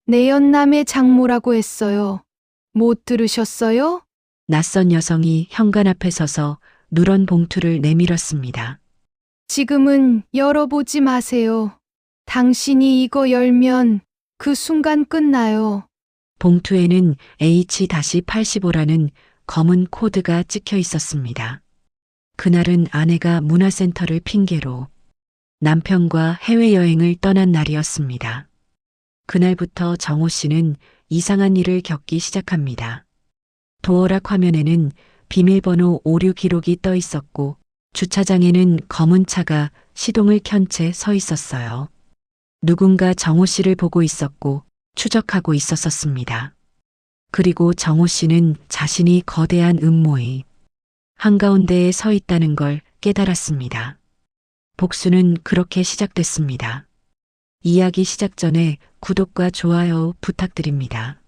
내연남의 장모라고 했어요. 못 들으셨어요? 낯선 여성이 현관 앞에 서서 누런 봉투를 내밀었습니다. 지금은 열어보지 마세요. 당신이 이거 열면 그 순간 끝나요. 봉투에는 H-85라는 검은 코드가 찍혀 있었습니다. 그날은 아내가 문화센터를 핑계로 남편과 해외여행을 떠난 날이었습니다. 그날부터 정호 씨는 이상한 일을 겪기 시작합니다. 도어락 화면에는 비밀번호 오류 기록이 떠 있었고 주차장에는 검은 차가 시동을 켠 채 서 있었어요. 누군가 정호 씨를 보고 있었고 추적하고 있었습니다. 그리고 정호 씨는 자신이 거대한 음모의 한가운데에 서 있다는 걸 깨달았습니다. 복수는 그렇게 시작됐습니다. 이야기 시작 전에 구독과 좋아요 부탁드립니다.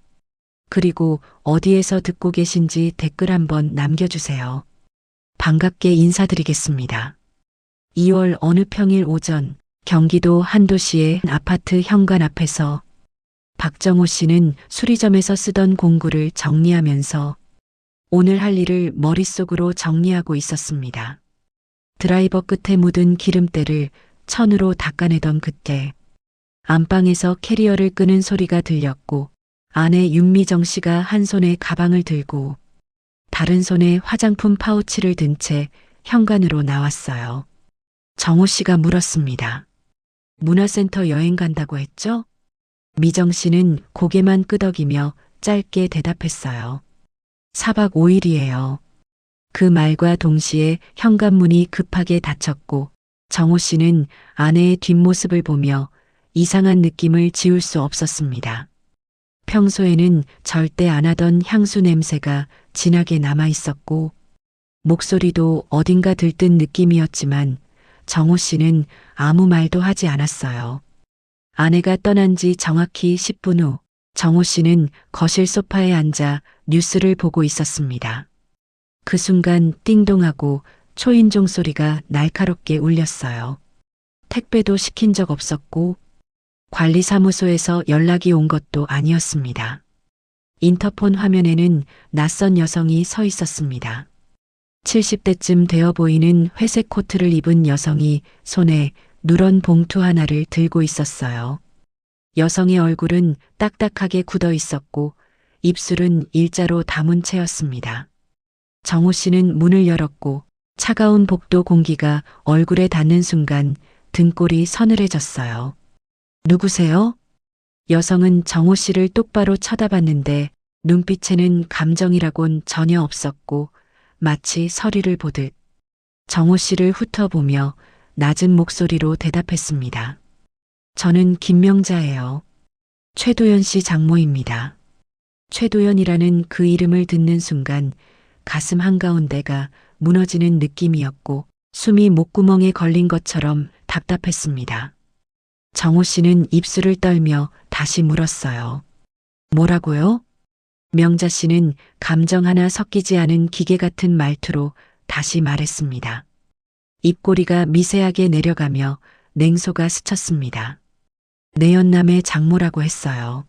그리고 어디에서 듣고 계신지 댓글 한번 남겨주세요. 반갑게 인사드리겠습니다. 2월 어느 평일 오전 경기도 한 도시의 아파트 현관 앞에서 박정호 씨는 수리점에서 쓰던 공구를 정리하면서 오늘 할 일을 머릿속으로 정리하고 있었습니다. 드라이버 끝에 묻은 기름때를 천으로 닦아내던 그때 안방에서 캐리어를 끄는 소리가 들렸고 아내 윤미정 씨가 한 손에 가방을 들고 다른 손에 화장품 파우치를 든 채 현관으로 나왔어요. 정호 씨가 물었습니다. 문화센터 여행 간다고 했죠? 미정 씨는 고개만 끄덕이며 짧게 대답했어요. 4박 5일이에요. 그 말과 동시에 현관문이 급하게 닫혔고 정호 씨는 아내의 뒷모습을 보며 이상한 느낌을 지울 수 없었습니다. 평소에는 절대 안 하던 향수 냄새가 진하게 남아 있었고 목소리도 어딘가 들뜬 느낌이었지만 정호 씨는 아무 말도 하지 않았어요. 아내가 떠난 지 정확히 10분 후 정호 씨는 거실 소파에 앉아 뉴스를 보고 있었습니다. 그 순간 띵동하고 초인종 소리가 날카롭게 울렸어요. 택배도 시킨 적 없었고 관리사무소에서 연락이 온 것도 아니었습니다. 인터폰 화면에는 낯선 여성이 서 있었습니다. 70대쯤 되어 보이는 회색 코트를 입은 여성이 손에 누런 봉투 하나를 들고 있었어요. 여성의 얼굴은 딱딱하게 굳어 있었고 입술은 일자로 담은 채였습니다. 정호 씨는 문을 열었고 차가운 복도 공기가 얼굴에 닿는 순간 등골이 서늘해졌어요. 누구세요? 여성은 정호 씨를 똑바로 쳐다봤는데 눈빛에는 감정이라곤 전혀 없었고 마치 서리를 보듯 정호 씨를 훑어보며 낮은 목소리로 대답했습니다. 저는 김명자예요. 최도연 씨 장모입니다. 최도연이라는 그 이름을 듣는 순간 가슴 한가운데가 무너지는 느낌이었고 숨이 목구멍에 걸린 것처럼 답답했습니다. 정호 씨는 입술을 떨며 다시 물었어요. 뭐라고요? 명자 씨는 감정 하나 섞이지 않은 기계 같은 말투로 다시 말했습니다. 입꼬리가 미세하게 내려가며 냉소가 스쳤습니다. 내연남의 장모라고 했어요.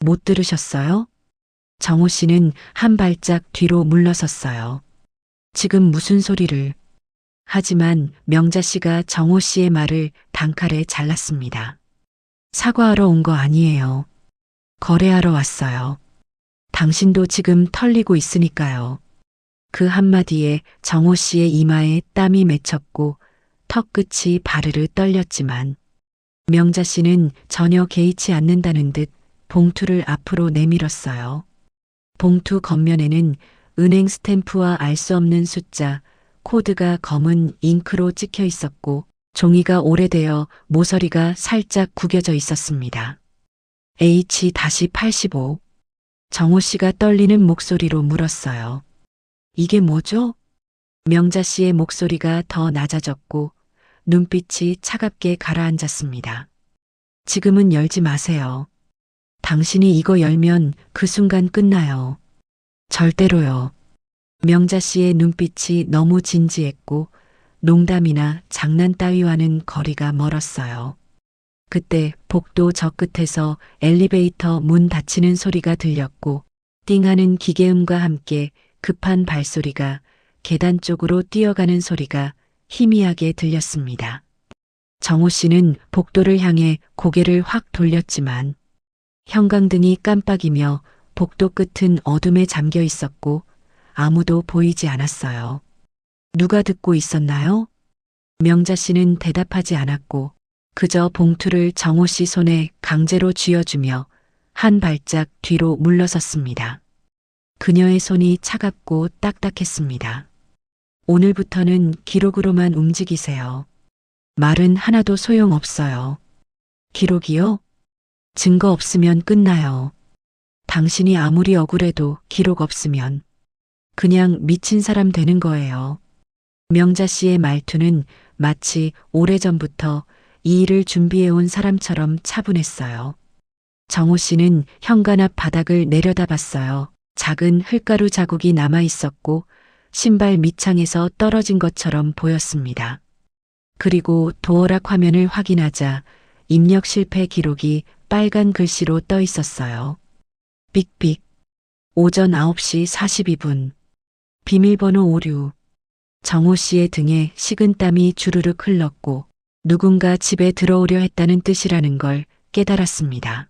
못 들으셨어요? 정호 씨는 한 발짝 뒤로 물러섰어요. 지금 무슨 소리를... 하지만 명자 씨가 정호 씨의 말을 단칼에 잘랐습니다. 사과하러 온 거 아니에요. 거래하러 왔어요. 당신도 지금 털리고 있으니까요. 그 한마디에 정호 씨의 이마에 땀이 맺혔고 턱 끝이 바르르 떨렸지만 명자 씨는 전혀 개의치 않는다는 듯 봉투를 앞으로 내밀었어요. 봉투 겉면에는 은행 스탬프와 알 수 없는 숫자, 코드가 검은 잉크로 찍혀 있었고 종이가 오래되어 모서리가 살짝 구겨져 있었습니다. H-85. 정호 씨가 떨리는 목소리로 물었어요. 이게 뭐죠? 명자 씨의 목소리가 더 낮아졌고 눈빛이 차갑게 가라앉았습니다. 지금은 열지 마세요. 당신이 이거 열면 그 순간 끝나요. 절대로요. 명자 씨의 눈빛이 너무 진지했고 농담이나 장난 따위와는 거리가 멀었어요. 그때 복도 저 끝에서 엘리베이터 문 닫히는 소리가 들렸고 띵하는 기계음과 함께 급한 발소리가 계단 쪽으로 뛰어가는 소리가 희미하게 들렸습니다. 정호 씨는 복도를 향해 고개를 확 돌렸지만 형광등이 깜빡이며 복도 끝은 어둠에 잠겨 있었고 아무도 보이지 않았어요. 누가 듣고 있었나요? 명자 씨는 대답하지 않았고 그저 봉투를 정호 씨 손에 강제로 쥐어주며 한 발짝 뒤로 물러섰습니다. 그녀의 손이 차갑고 딱딱했습니다. 오늘부터는 기록으로만 움직이세요. 말은 하나도 소용없어요. 기록이요? 증거 없으면 끝나요. 당신이 아무리 억울해도 기록 없으면 그냥 미친 사람 되는 거예요. 명자 씨의 말투는 마치 오래전부터 이 일을 준비해온 사람처럼 차분했어요. 정호 씨는 현관 앞 바닥을 내려다봤어요. 작은 흙가루 자국이 남아 있었고 신발 밑창에서 떨어진 것처럼 보였습니다. 그리고 도어락 화면을 확인하자 입력 실패 기록이 빨간 글씨로 떠 있었어요. 삑삑. 오전 9시 42분. 비밀번호 오류. 정호 씨의 등에 식은땀이 주르륵 흘렀고 누군가 집에 들어오려 했다는 뜻이라는 걸 깨달았습니다.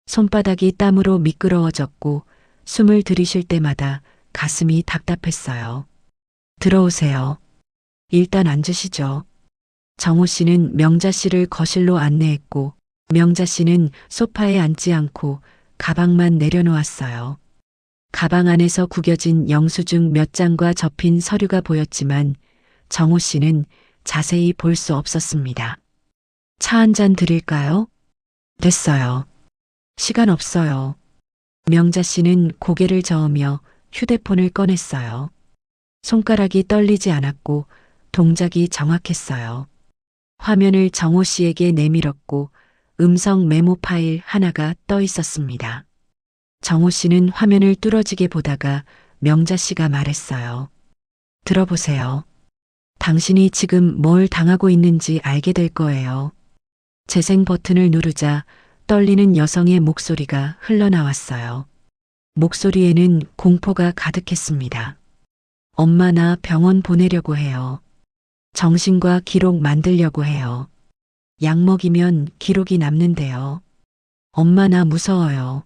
손바닥이 땀으로 미끄러워졌고 숨을 들이쉴 때마다 가슴이 답답했어요. 들어오세요. 일단 앉으시죠. 정호 씨는 명자 씨를 거실로 안내했고 명자 씨는 소파에 앉지 않고 가방만 내려놓았어요. 가방 안에서 구겨진 영수증 몇 장과 접힌 서류가 보였지만 정호 씨는 자세히 볼 수 없었습니다. 차 한 잔 드릴까요? 됐어요. 시간 없어요. 명자 씨는 고개를 저으며 휴대폰을 꺼냈어요. 손가락이 떨리지 않았고 동작이 정확했어요. 화면을 정호 씨에게 내밀었고 음성 메모 파일 하나가 떠 있었습니다. 정호 씨는 화면을 뚫어지게 보다가 명자 씨가 말했어요. 들어보세요. 당신이 지금 뭘 당하고 있는지 알게 될 거예요. 재생 버튼을 누르자 떨리는 여성의 목소리가 흘러나왔어요. 목소리에는 공포가 가득했습니다. 엄마 나 병원 보내려고 해요. 정신과 기록 만들려고 해요. 약 먹이면 기록이 남는데요. 엄마 나 무서워요.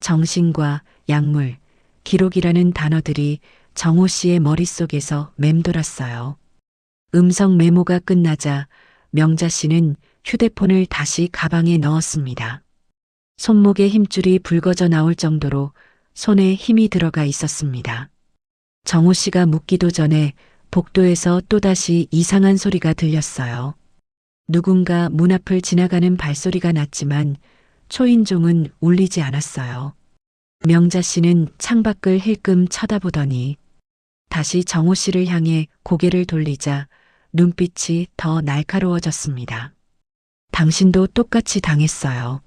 정신과 약물, 기록이라는 단어들이 정호 씨의 머릿속에서 맴돌았어요. 음성 메모가 끝나자 명자 씨는 휴대폰을 다시 가방에 넣었습니다. 손목에 힘줄이 붉어져 나올 정도로 손에 힘이 들어가 있었습니다. 정호 씨가 묻기도 전에 복도에서 또다시 이상한 소리가 들렸어요. 누군가 문 앞을 지나가는 발소리가 났지만 초인종은 울리지 않았어요. 명자 씨는 창밖을 힐끔 쳐다보더니 다시 정호 씨를 향해 고개를 돌리자 눈빛이 더 날카로워졌습니다. 당신도 똑같이 당했어요.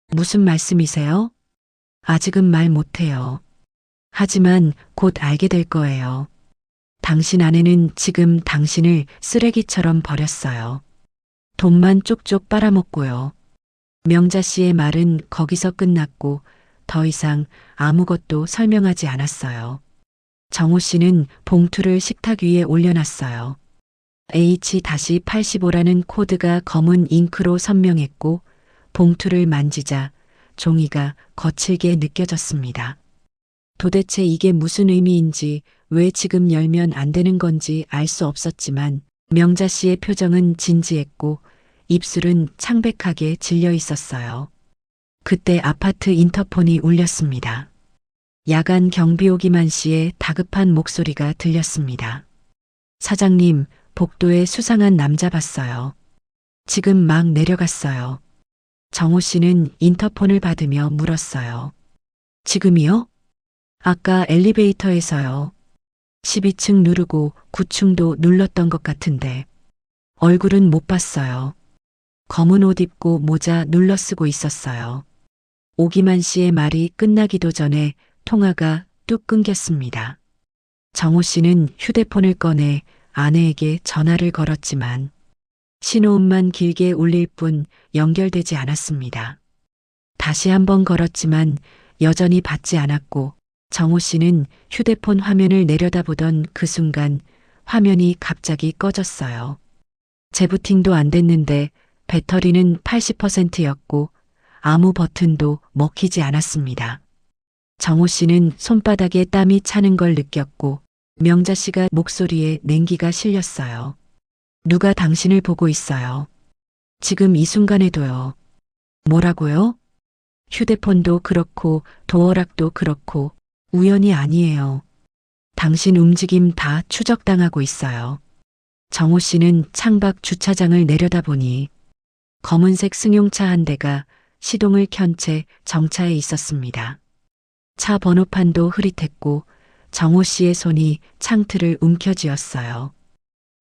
무슨 말씀이세요? 아직은 말 못해요. 하지만 곧 알게 될 거예요. 당신 아내는 지금 당신을 쓰레기처럼 버렸어요. 돈만 쪽쪽 빨아먹고요. 명자 씨의 말은 거기서 끝났고 더 이상 아무것도 설명하지 않았어요. 정호 씨는 봉투를 식탁 위에 올려놨어요. H-85라는 코드가 검은 잉크로 선명했고 봉투를 만지자 종이가 거칠게 느껴졌습니다. 도대체 이게 무슨 의미인지 왜 지금 열면 안 되는 건지 알 수 없었지만 명자 씨의 표정은 진지했고 입술은 창백하게 질려 있었어요. 그때 아파트 인터폰이 울렸습니다. 야간 경비 오기만 씨의 다급한 목소리가 들렸습니다. 사장님, 복도에 수상한 남자 봤어요. 지금 막 내려갔어요. 정호 씨는 인터폰을 받으며 물었어요. 지금이요? 아까 엘리베이터에서요. 12층 누르고 9층도 눌렀던 것 같은데 얼굴은 못 봤어요. 검은 옷 입고 모자 눌러 쓰고 있었어요. 오기만 씨의 말이 끝나기도 전에 통화가 뚝 끊겼습니다. 정호 씨는 휴대폰을 꺼내 아내에게 전화를 걸었지만 신호음만 길게 울릴 뿐 연결되지 않았습니다. 다시 한번 걸었지만 여전히 받지 않았고 정호 씨는 휴대폰 화면을 내려다보던 그 순간 화면이 갑자기 꺼졌어요. 재부팅도 안 됐는데 배터리는 80%였고 아무 버튼도 먹히지 않았습니다. 정호 씨는 손바닥에 땀이 차는 걸 느꼈고 명자 씨가 목소리에 냉기가 실렸어요. 누가 당신을 보고 있어요. 지금 이 순간에도요. 뭐라고요? 휴대폰도 그렇고 도어락도 그렇고 우연이 아니에요. 당신 움직임 다 추적당하고 있어요. 정호 씨는 창밖 주차장을 내려다보니 검은색 승용차 한 대가 시동을 켠 채 정차해 있었습니다. 차 번호판도 흐릿했고 정호 씨의 손이 창틀을 움켜쥐었어요.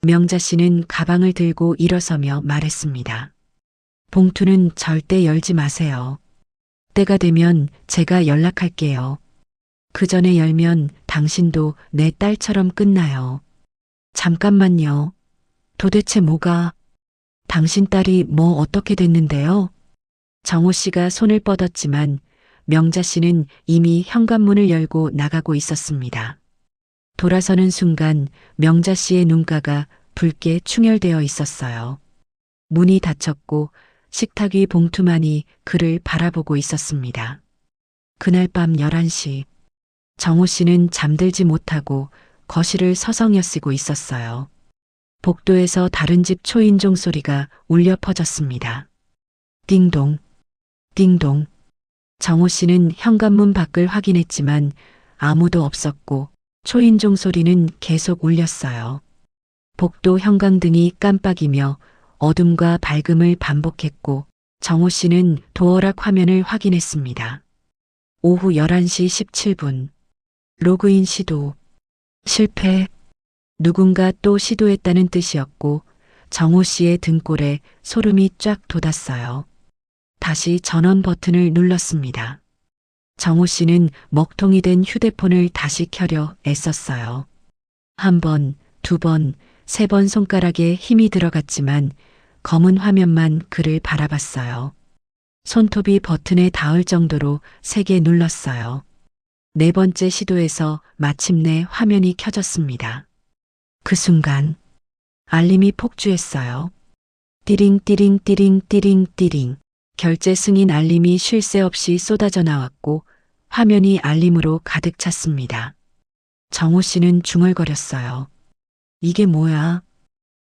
명자 씨는 가방을 들고 일어서며 말했습니다. 봉투는 절대 열지 마세요. 때가 되면 제가 연락할게요. 그 전에 열면 당신도 내 딸처럼 끝나요. 잠깐만요. 도대체 뭐가? 당신 딸이 뭐 어떻게 됐는데요? 정호 씨가 손을 뻗었지만 명자 씨는 이미 현관문을 열고 나가고 있었습니다. 돌아서는 순간 명자 씨의 눈가가 붉게 충혈되어 있었어요. 문이 닫혔고 식탁 위 봉투만이 그를 바라보고 있었습니다. 그날 밤 11시 정호 씨는 잠들지 못하고 거실을 서성여쓰고 있었어요. 복도에서 다른 집 초인종 소리가 울려 퍼졌습니다. 띵동, 띵동. 정호 씨는 현관문 밖을 확인했지만 아무도 없었고 초인종 소리는 계속 울렸어요. 복도 형광등이 깜빡이며 어둠과 밝음을 반복했고 정호 씨는 도어락 화면을 확인했습니다. 오후 11시 17분. 로그인 시도. 실패. 누군가 또 시도했다는 뜻이었고 정호 씨의 등골에 소름이 쫙 돋았어요. 다시 전원 버튼을 눌렀습니다. 정호 씨는 먹통이 된 휴대폰을 다시 켜려 애썼어요. 한 번, 두 번, 세 번 손가락에 힘이 들어갔지만 검은 화면만 그를 바라봤어요. 손톱이 버튼에 닿을 정도로 세게 눌렀어요. 네 번째 시도에서 마침내 화면이 켜졌습니다. 그 순간 알림이 폭주했어요. 띠링 띠링 띠링 띠링 띠링. 결제 승인 알림이 쉴 새 없이 쏟아져 나왔고 화면이 알림으로 가득 찼습니다. 정호 씨는 중얼거렸어요. 이게 뭐야?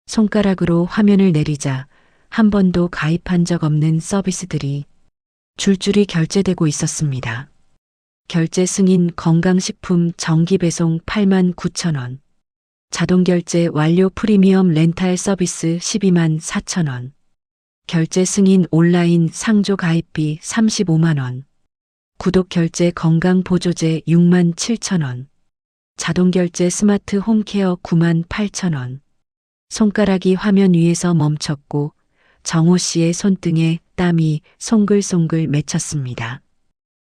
손가락으로 화면을 내리자 한 번도 가입한 적 없는 서비스들이 줄줄이 결제되고 있었습니다. 결제 승인 건강식품 정기배송 89,000원. 자동결제 완료 프리미엄 렌탈 서비스 12만 4천원. 결제 승인 온라인 상조 가입비 35만 원. 구독 결제 건강보조제 6만 7천원. 자동결제 스마트 홈케어 9만 8천원. 손가락이 화면 위에서 멈췄고 정호 씨의 손등에 땀이 송글송글 맺혔습니다.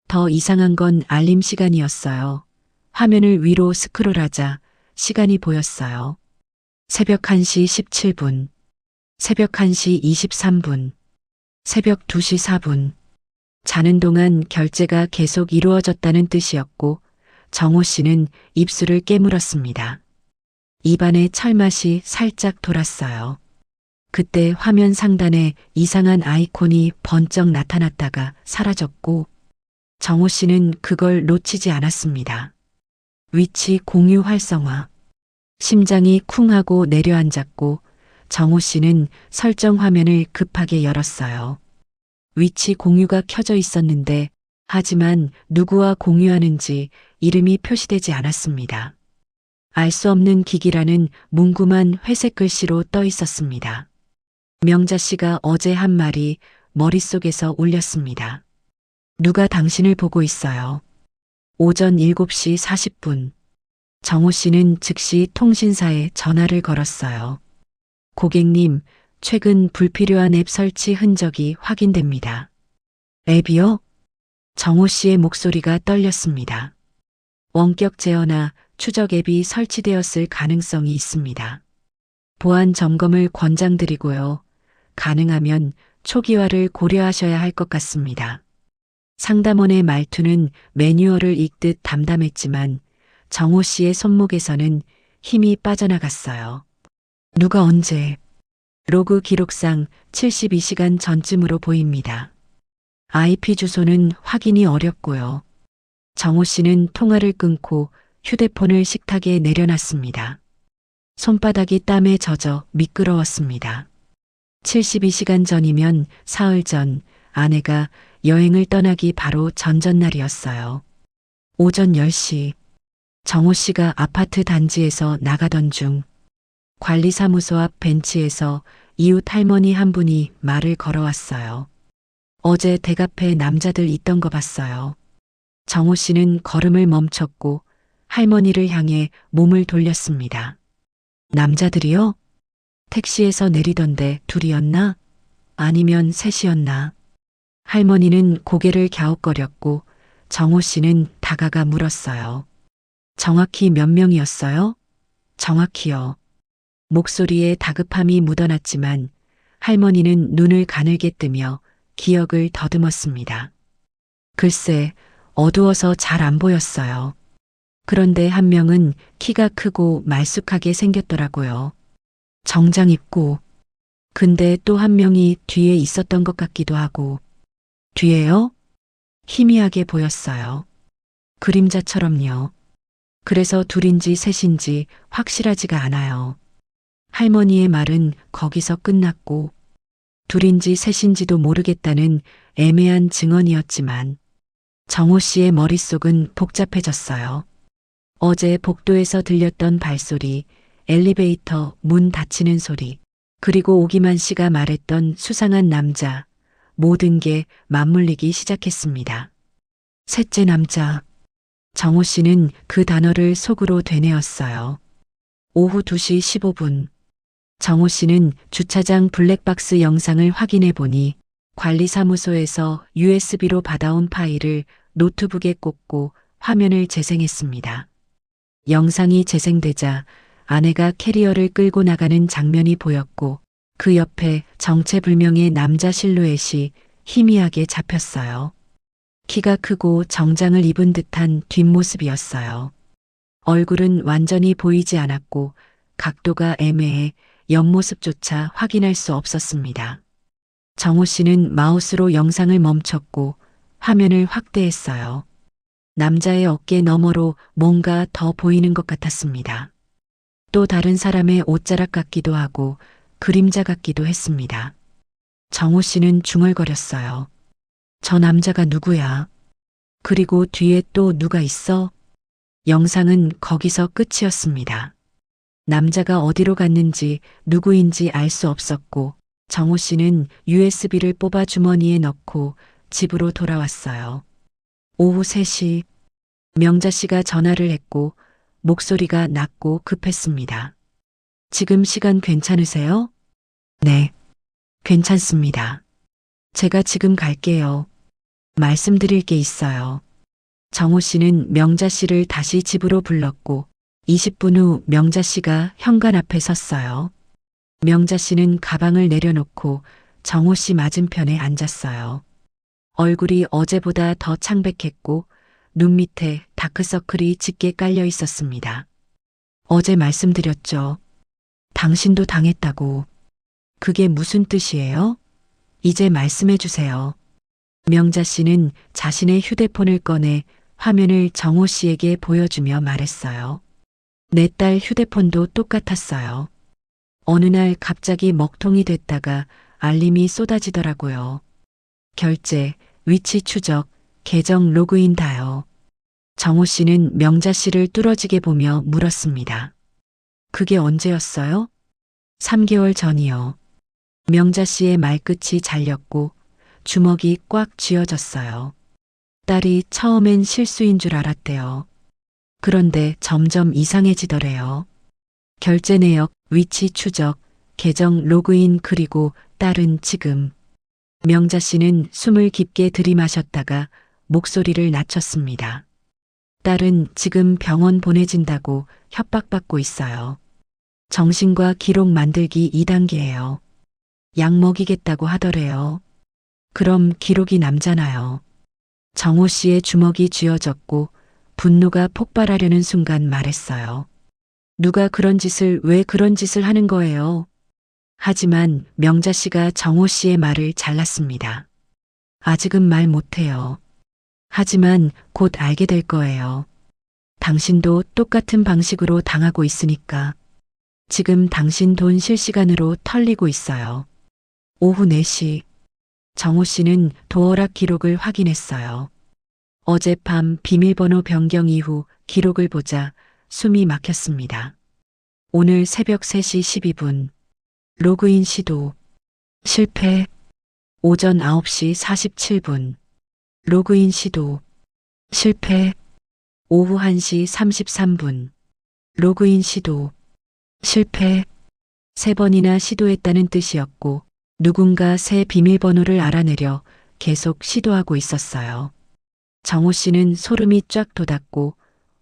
더 이상한 건 알림 시간이었어요. 화면을 위로 스크롤하자 시간이 보였어요. 새벽 1시 17분. 새벽 1시 23분, 새벽 2시 4분. 자는 동안 결제가 계속 이루어졌다는 뜻이었고 정호 씨는 입술을 깨물었습니다. 입안에 철맛이 살짝 돌았어요. 그때 화면 상단에 이상한 아이콘이 번쩍 나타났다가 사라졌고 정호 씨는 그걸 놓치지 않았습니다. 위치 공유 활성화. 심장이 쿵 하고 내려앉았고 정호 씨는 설정 화면을 급하게 열었어요. 위치 공유가 켜져 있었는데 하지만 누구와 공유하는지 이름이 표시되지 않았습니다. 알 수 없는 기기라는 뭉굼한 회색 글씨로 떠 있었습니다. 명자 씨가 어제 한 말이 머릿속에서 울렸습니다. 누가 당신을 보고 있어요. 오전 7시 40분. 정호 씨는 즉시 통신사에 전화를 걸었어요. 고객님, 최근 불필요한 앱 설치 흔적이 확인됩니다. 앱이요? 정호 씨의 목소리가 떨렸습니다. 원격 제어나 추적 앱이 설치되었을 가능성이 있습니다. 보안 점검을 권장드리고요. 가능하면 초기화를 고려하셔야 할 것 같습니다. 상담원의 말투는 매뉴얼을 읽듯 담담했지만 정호 씨의 손목에서는 힘이 빠져나갔어요. 누가 언제? 로그 기록상 72시간 전쯤으로 보입니다. IP 주소는 확인이 어렵고요. 정호 씨는 통화를 끊고 휴대폰을 식탁에 내려놨습니다. 손바닥이 땀에 젖어 미끄러웠습니다. 72시간 전이면 사흘 전 아내가 여행을 떠나기 바로 전전날이었어요. 오전 10시 정호 씨가 아파트 단지에서 나가던 중 관리사무소 앞 벤치에서 이웃 할머니 한 분이 말을 걸어왔어요. 어제 댁 앞에 남자들 있던 거 봤어요. 정호 씨는 걸음을 멈췄고 할머니를 향해 몸을 돌렸습니다. 남자들이요? 택시에서 내리던데 둘이었나? 아니면 셋이었나? 할머니는 고개를 갸웃거렸고 정호 씨는 다가가 물었어요. 정확히 몇 명이었어요? 정확히요. 목소리에 다급함이 묻어났지만 할머니는 눈을 가늘게 뜨며 기억을 더듬었습니다. 글쎄, 어두워서 잘 안 보였어요. 그런데 한 명은 키가 크고 말쑥하게 생겼더라고요. 정장 입고. 근데 또 한 명이 뒤에 있었던 것 같기도 하고. 뒤에요? 희미하게 보였어요. 그림자처럼요. 그래서 둘인지 셋인지 확실하지가 않아요. 할머니의 말은 거기서 끝났고 둘인지 셋인지도 모르겠다는 애매한 증언이었지만 정호 씨의 머릿속은 복잡해졌어요. 어제 복도에서 들렸던 발소리, 엘리베이터 문 닫히는 소리, 그리고 오기만 씨가 말했던 수상한 남자, 모든 게 맞물리기 시작했습니다. 셋째 남자. 정호 씨는 그 단어를 속으로 되뇌었어요. 오후 2시 15분. 정호 씨는 주차장 블랙박스 영상을 확인해 보니 관리사무소에서 USB로 받아온 파일을 노트북에 꽂고 화면을 재생했습니다. 영상이 재생되자 아내가 캐리어를 끌고 나가는 장면이 보였고 그 옆에 정체불명의 남자 실루엣이 희미하게 잡혔어요. 키가 크고 정장을 입은 듯한 뒷모습이었어요. 얼굴은 완전히 보이지 않았고 각도가 애매해 옆모습조차 확인할 수 없었습니다. 정호 씨는 마우스로 영상을 멈췄고 화면을 확대했어요. 남자의 어깨 너머로 뭔가 더 보이는 것 같았습니다. 또 다른 사람의 옷자락 같기도 하고 그림자 같기도 했습니다. 정호 씨는 중얼거렸어요. 저 남자가 누구야? 그리고 뒤에 또 누가 있어? 영상은 거기서 끝이었습니다. 남자가 어디로 갔는지 누구인지 알 수 없었고 정호 씨는 USB를 뽑아 주머니에 넣고 집으로 돌아왔어요. 오후 3시 명자 씨가 전화를 했고 목소리가 낮고 급했습니다. 지금 시간 괜찮으세요? 네, 괜찮습니다. 제가 지금 갈게요. 말씀드릴 게 있어요. 정호 씨는 명자 씨를 다시 집으로 불렀고 20분 후 명자 씨가 현관 앞에 섰어요. 명자 씨는 가방을 내려놓고 정호 씨 맞은편에 앉았어요. 얼굴이 어제보다 더 창백했고 눈 밑에 다크서클이 짙게 깔려 있었습니다. 어제 말씀드렸죠. 당신도 당했다고. 그게 무슨 뜻이에요? 이제 말씀해 주세요. 명자 씨는 자신의 휴대폰을 꺼내 화면을 정호 씨에게 보여주며 말했어요. 내 딸 휴대폰도 똑같았어요. 어느 날 갑자기 먹통이 됐다가 알림이 쏟아지더라고요. 결제, 위치 추적, 계정 로그인 다요. 정호 씨는 명자 씨를 뚫어지게 보며 물었습니다. 그게 언제였어요? 3개월 전이요. 명자 씨의 말끝이 잘렸고 주먹이 꽉 쥐어졌어요. 딸이 처음엔 실수인 줄 알았대요. 그런데 점점 이상해지더래요. 결제 내역, 위치 추적, 계정 로그인 그리고 딸은 지금. 명자 씨는 숨을 깊게 들이마셨다가 목소리를 낮췄습니다. 딸은 지금 병원 보내진다고 협박받고 있어요. 정신과 기록 만들기 2단계예요. 약 먹이겠다고 하더래요. 그럼 기록이 남잖아요. 정호 씨의 주먹이 쥐어졌고 분노가 폭발하려는 순간 말했어요. 누가 왜 그런 짓을 하는 거예요? 하지만 명자 씨가 정호 씨의 말을 잘랐습니다. 아직은 말 못해요. 하지만 곧 알게 될 거예요. 당신도 똑같은 방식으로 당하고 있으니까. 지금 당신 돈 실시간으로 털리고 있어요. 오후 4시. 정호 씨는 도어락 기록을 확인했어요. 어젯밤 비밀번호 변경 이후 기록을 보자 숨이 막혔습니다. 오늘 새벽 3시 12분. 로그인 시도. 실패. 오전 9시 47분. 로그인 시도. 실패. 오후 1시 33분. 로그인 시도. 실패. 3번이나 시도했다는 뜻이었고 누군가 새 비밀번호를 알아내려 계속 시도하고 있었어요. 정호 씨는 소름이 쫙 돋았고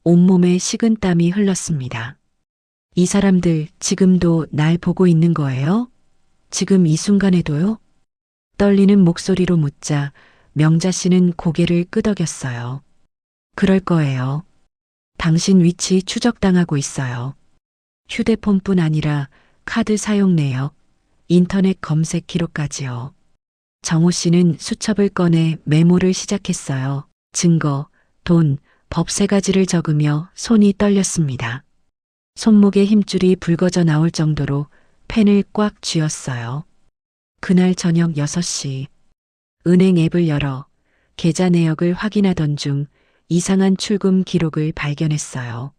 온몸에 식은땀이 흘렀습니다. 이 사람들 지금도 날 보고 있는 거예요? 지금 이 순간에도요? 떨리는 목소리로 묻자 명자 씨는 고개를 끄덕였어요. 그럴 거예요. 당신 위치 추적당하고 있어요. 휴대폰뿐 아니라 카드 사용 내역, 인터넷 검색 기록까지요. 정호 씨는 수첩을 꺼내 메모를 시작했어요. 증거, 돈, 법 3가지를 적으며 손이 떨렸습니다. 손목에 힘줄이 붉어져 나올 정도로 펜을 꽉 쥐었어요. 그날 저녁 6시. 은행 앱을 열어 계좌 내역을 확인하던 중 이상한 출금 기록을 발견했어요.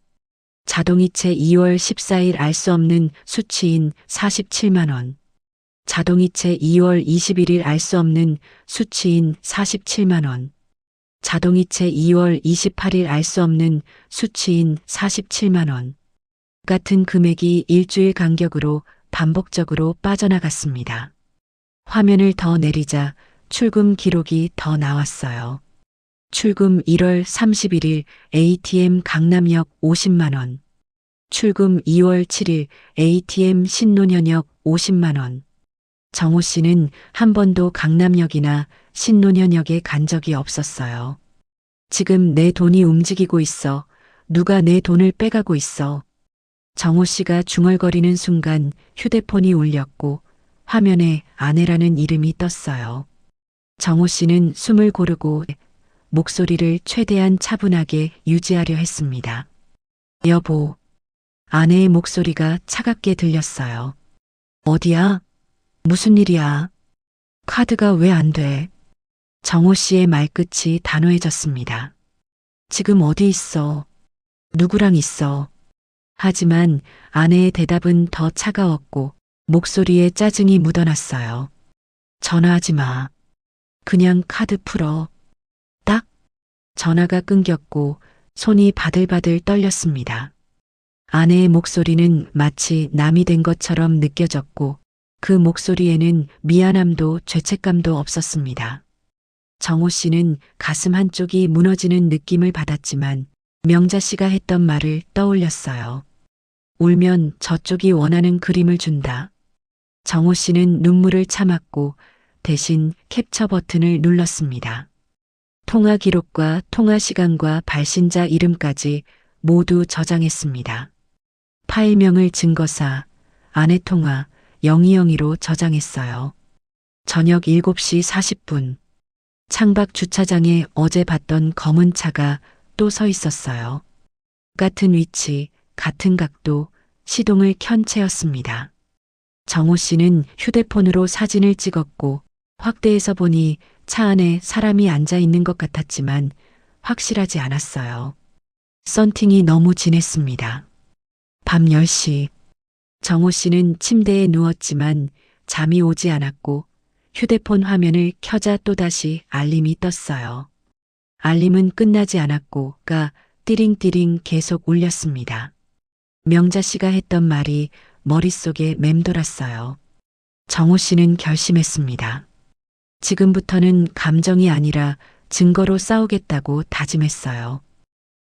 자동이체 2월 14일 알 수 없는 수취인 47만 원. 자동이체 2월 21일 알 수 없는 수취인 47만 원. 자동이체 2월 28일 알 수 없는 수취인 47만 원. 같은 금액이 일주일 간격으로 반복적으로 빠져나갔습니다. 화면을 더 내리자 출금 기록이 더 나왔어요. 출금 1월 31일 ATM 강남역 50만 원. 출금 2월 7일 ATM 신논현역 50만 원. 정호 씨는 한 번도 강남역이나 신논현역에 간 적이 없었어요. 지금 내 돈이 움직이고 있어. 누가 내 돈을 빼가고 있어. 정호 씨가 중얼거리는 순간 휴대폰이 울렸고 화면에 아내라는 이름이 떴어요. 정호 씨는 숨을 고르고 목소리를 최대한 차분하게 유지하려 했습니다. 여보. 아내의 목소리가 차갑게 들렸어요. 어디야? 무슨 일이야? 카드가 왜 안 돼? 정호 씨의 말끝이 단호해졌습니다. 지금 어디 있어? 누구랑 있어? 하지만 아내의 대답은 더 차가웠고 목소리에 짜증이 묻어났어요. 전화하지 마. 그냥 카드 풀어. 딱? 전화가 끊겼고 손이 바들바들 떨렸습니다. 아내의 목소리는 마치 남이 된 것처럼 느껴졌고 그 목소리에는 미안함도 죄책감도 없었습니다. 정호 씨는 가슴 한쪽이 무너지는 느낌을 받았지만 명자 씨가 했던 말을 떠올렸어요. 울면 저쪽이 원하는 그림을 준다. 정호 씨는 눈물을 참았고 대신 캡처 버튼을 눌렀습니다. 통화 기록과 통화 시간과 발신자 이름까지 모두 저장했습니다. 파일명을 증거사, 아내 통화 020로 저장했어요. 저녁 7시 40분. 창밖 주차장에 어제 봤던 검은 차가 또 서 있었어요. 같은 위치, 같은 각도, 시동을 켠 채였습니다. 정호 씨는 휴대폰으로 사진을 찍었고 확대해서 보니 차 안에 사람이 앉아 있는 것 같았지만 확실하지 않았어요. 썬팅이 너무 진했습니다. 밤 10시. 정호 씨는 침대에 누웠지만 잠이 오지 않았고 휴대폰 화면을 켜자 또다시 알림이 떴어요. 알림은 끝나지 않았고 가 띠링띠링 계속 울렸습니다. 명자 씨가 했던 말이 머릿속에 맴돌았어요. 정호 씨는 결심했습니다. 지금부터는 감정이 아니라 증거로 싸우겠다고 다짐했어요.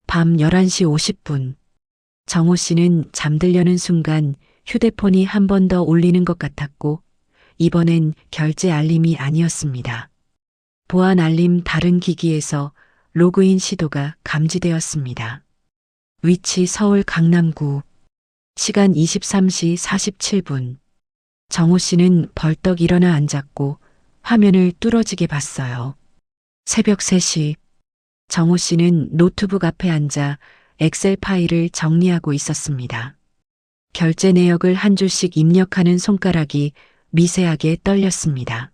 밤 11시 50분. 정호 씨는 잠들려는 순간 휴대폰이 한 번 더 울리는 것 같았고 이번엔 결제 알림이 아니었습니다. 보안 알림 다른 기기에서 로그인 시도가 감지되었습니다. 위치 서울 강남구. 시간 23시 47분. 정호 씨는 벌떡 일어나 앉았고 화면을 뚫어지게 봤어요. 새벽 3시. 정호 씨는 노트북 앞에 앉아 엑셀 파일을 정리하고 있었습니다. 결제 내역을 한 줄씩 입력하는 손가락이 미세하게 떨렸습니다.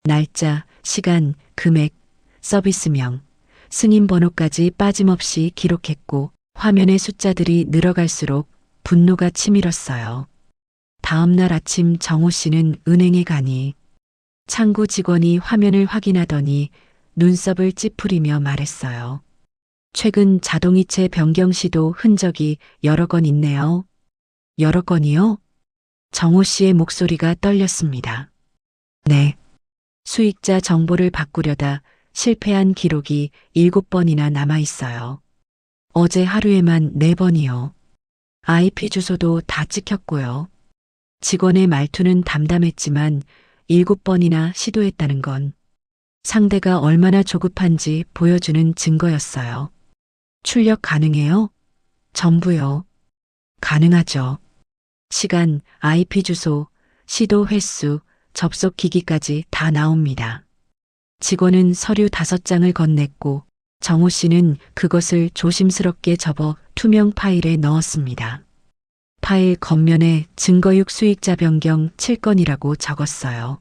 날짜, 시간, 금액, 서비스명, 승인 번호까지 빠짐없이 기록했고 화면의 숫자들이 늘어갈수록 분노가 치밀었어요. 다음 날 아침 정호 씨는 은행에 가니 창구 직원이 화면을 확인하더니 눈썹을 찌푸리며 말했어요. 최근 자동이체 변경 시도 흔적이 여러 건 있네요. 여러 건이요? 정호 씨의 목소리가 떨렸습니다. 네. 수익자 정보를 바꾸려다 실패한 기록이 7번이나 남아 있어요. 어제 하루에만 4번이요. IP 주소도 다 찍혔고요. 직원의 말투는 담담했지만 7번이나 시도했다는 건 상대가 얼마나 조급한지 보여주는 증거였어요. 출력 가능해요? 전부요. 가능하죠. 시간, IP 주소, 시도 횟수, 접속 기기까지 다 나옵니다. 직원은 서류 5장을 건넸고 정호 씨는 그것을 조심스럽게 접어 투명 파일에 넣었습니다. 파일 겉면에 증거육 수익자 변경 7건이라고 적었어요.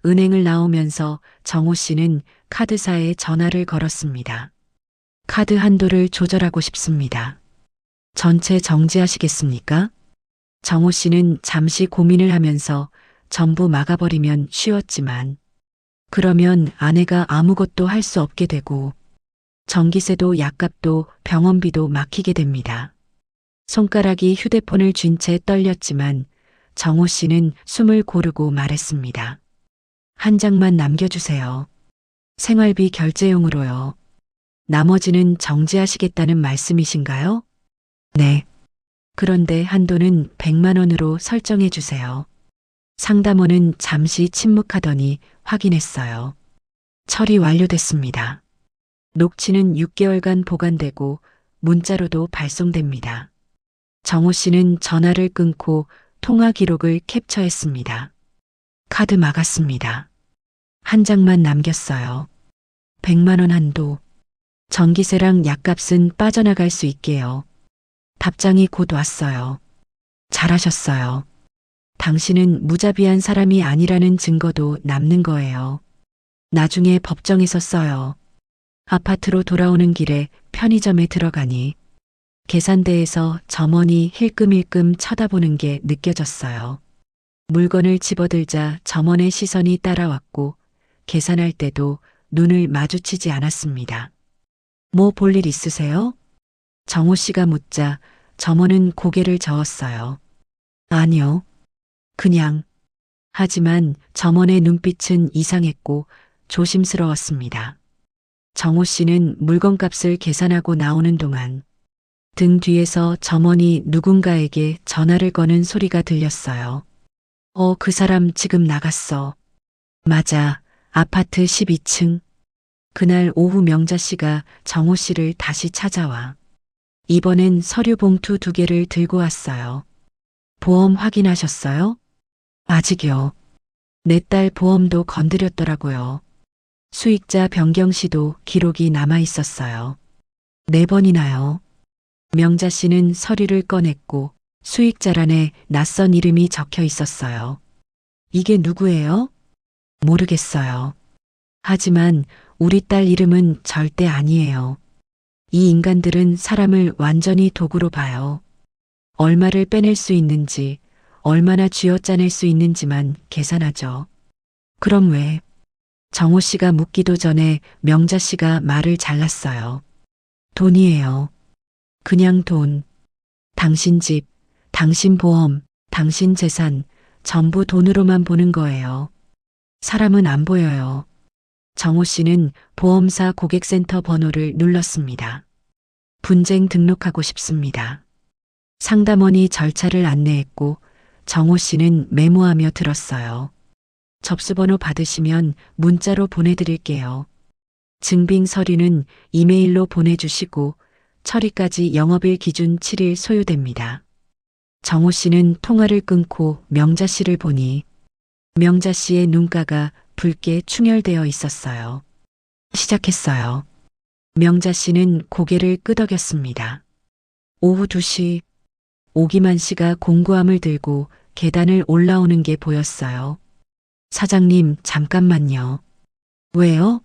은행을 나오면서 정호 씨는 카드사에 전화를 걸었습니다. 카드 한도를 조절하고 싶습니다. 전체 정지하시겠습니까? 정호 씨는 잠시 고민을 하면서 전부 막아버리면 쉬웠지만 그러면 아내가 아무것도 할 수 없게 되고 전기세도 약값도 병원비도 막히게 됩니다. 손가락이 휴대폰을 쥔 채 떨렸지만 정호 씨는 숨을 고르고 말했습니다. 한 장만 남겨주세요. 생활비 결제용으로요. 나머지는 정지하시겠다는 말씀이신가요? 네. 그런데 한도는 100만 원으로 설정해 주세요. 상담원은 잠시 침묵하더니 확인했어요. 처리 완료됐습니다. 녹취는 6개월간 보관되고 문자로도 발송됩니다. 정호 씨는 전화를 끊고 통화 기록을 캡처했습니다. 카드 막았습니다. 한 장만 남겼어요. 100만 원 한도. 전기세랑 약값은 빠져나갈 수 있게요. 답장이 곧 왔어요. 잘하셨어요. 당신은 무자비한 사람이 아니라는 증거도 남는 거예요. 나중에 법정에서 써요. 아파트로 돌아오는 길에 편의점에 들어가니 계산대에서 점원이 힐끔힐끔 쳐다보는 게 느껴졌어요. 물건을 집어들자 점원의 시선이 따라왔고 계산할 때도 눈을 마주치지 않았습니다. 뭐 볼 일 있으세요? 정호 씨가 묻자 점원은 고개를 저었어요. 아니요. 그냥. 하지만 점원의 눈빛은 이상했고 조심스러웠습니다. 정호 씨는 물건값을 계산하고 나오는 동안 등 뒤에서 점원이 누군가에게 전화를 거는 소리가 들렸어요. 그 사람 지금 나갔어. 맞아. 아파트 12층. 그날 오후 명자 씨가 정호 씨를 다시 찾아와. 이번엔 서류 봉투 2개를 들고 왔어요. 보험 확인하셨어요? 아직요. 내 딸 보험도 건드렸더라고요. 수익자 변경 시도 기록이 남아 있었어요. 4번이나요. 명자 씨는 서류를 꺼냈고 수익자란에 낯선 이름이 적혀 있었어요. 이게 누구예요? 모르겠어요. 하지만 우리 딸 이름은 절대 아니에요. 이 인간들은 사람을 완전히 도구로 봐요. 얼마를 빼낼 수 있는지, 얼마나 쥐어짜낼 수 있는지만 계산하죠. 그럼 왜? 정호 씨가 묻기도 전에 명자 씨가 말을 잘랐어요. 돈이에요. 그냥 돈. 당신 집, 당신 보험, 당신 재산, 전부 돈으로만 보는 거예요. 사람은 안 보여요. 정호 씨는 보험사 고객센터 번호를 눌렀습니다. 분쟁 등록하고 싶습니다. 상담원이 절차를 안내했고 정호 씨는 메모하며 들었어요. 접수번호 받으시면 문자로 보내드릴게요. 증빙 서류는 이메일로 보내주시고 처리까지 영업일 기준 7일 소요됩니다. 정호 씨는 통화를 끊고 명자 씨를 보니 명자 씨의 눈가가 붉게 충혈되어 있었어요. 시작했어요. 명자 씨는 고개를 끄덕였습니다. 오후 2시 오기만 씨가 공구함을 들고 계단을 올라오는 게 보였어요. 사장님, 잠깐만요. 왜요?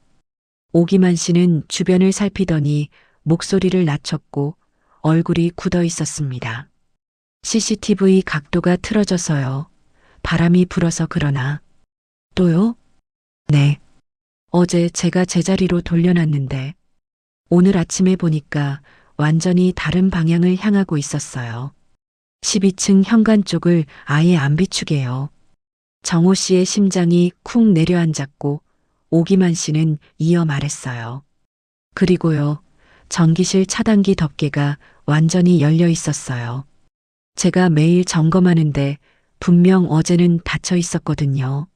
오기만 씨는 주변을 살피더니 목소리를 낮췄고 얼굴이 굳어 있었습니다. CCTV 각도가 틀어져서요. 바람이 불어서 그러나. 또요? 네. 어제 제가 제자리로 돌려놨는데 오늘 아침에 보니까 완전히 다른 방향을 향하고 있었어요. 12층 현관 쪽을 아예 안 비추게요. 정호 씨의 심장이 쿵 내려앉았고 오기만 씨는 이어 말했어요. 그리고요, 전기실 차단기 덮개가 완전히 열려 있었어요. 제가 매일 점검하는데 분명 어제는 닫혀 있었거든요.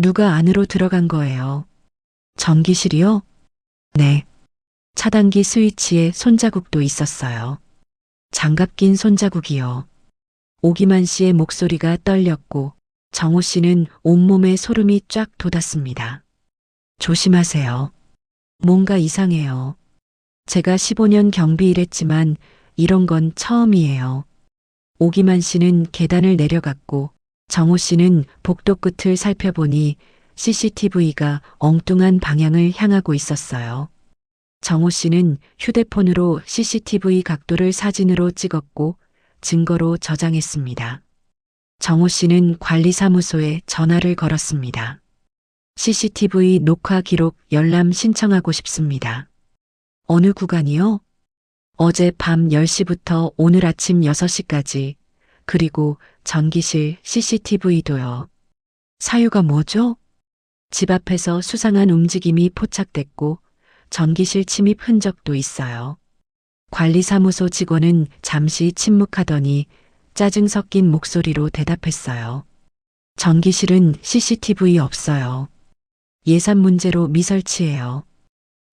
누가 안으로 들어간 거예요. 전기실이요? 네. 차단기 스위치에 손자국도 있었어요. 장갑 낀 손자국이요. 오기만 씨의 목소리가 떨렸고 정호 씨는 온몸에 소름이 쫙 돋았습니다. 조심하세요. 뭔가 이상해요. 제가 15년 경비 일했지만 이런 건 처음이에요. 오기만 씨는 계단을 내려갔고 정호 씨는 복도 끝을 살펴보니 CCTV가 엉뚱한 방향을 향하고 있었어요. 정호 씨는 휴대폰으로 CCTV 각도를 사진으로 찍었고 증거로 저장했습니다. 정호 씨는 관리사무소에 전화를 걸었습니다. CCTV 녹화 기록 열람 신청하고 싶습니다. 어느 구간이요? 어제 밤 10시부터 오늘 아침 6시까지, 그리고 전기실 CCTV도요. 사유가 뭐죠? 집 앞에서 수상한 움직임이 포착됐고 전기실 침입 흔적도 있어요. 관리사무소 직원은 잠시 침묵하더니 짜증 섞인 목소리로 대답했어요. 전기실은 CCTV 없어요. 예산 문제로 미설치예요.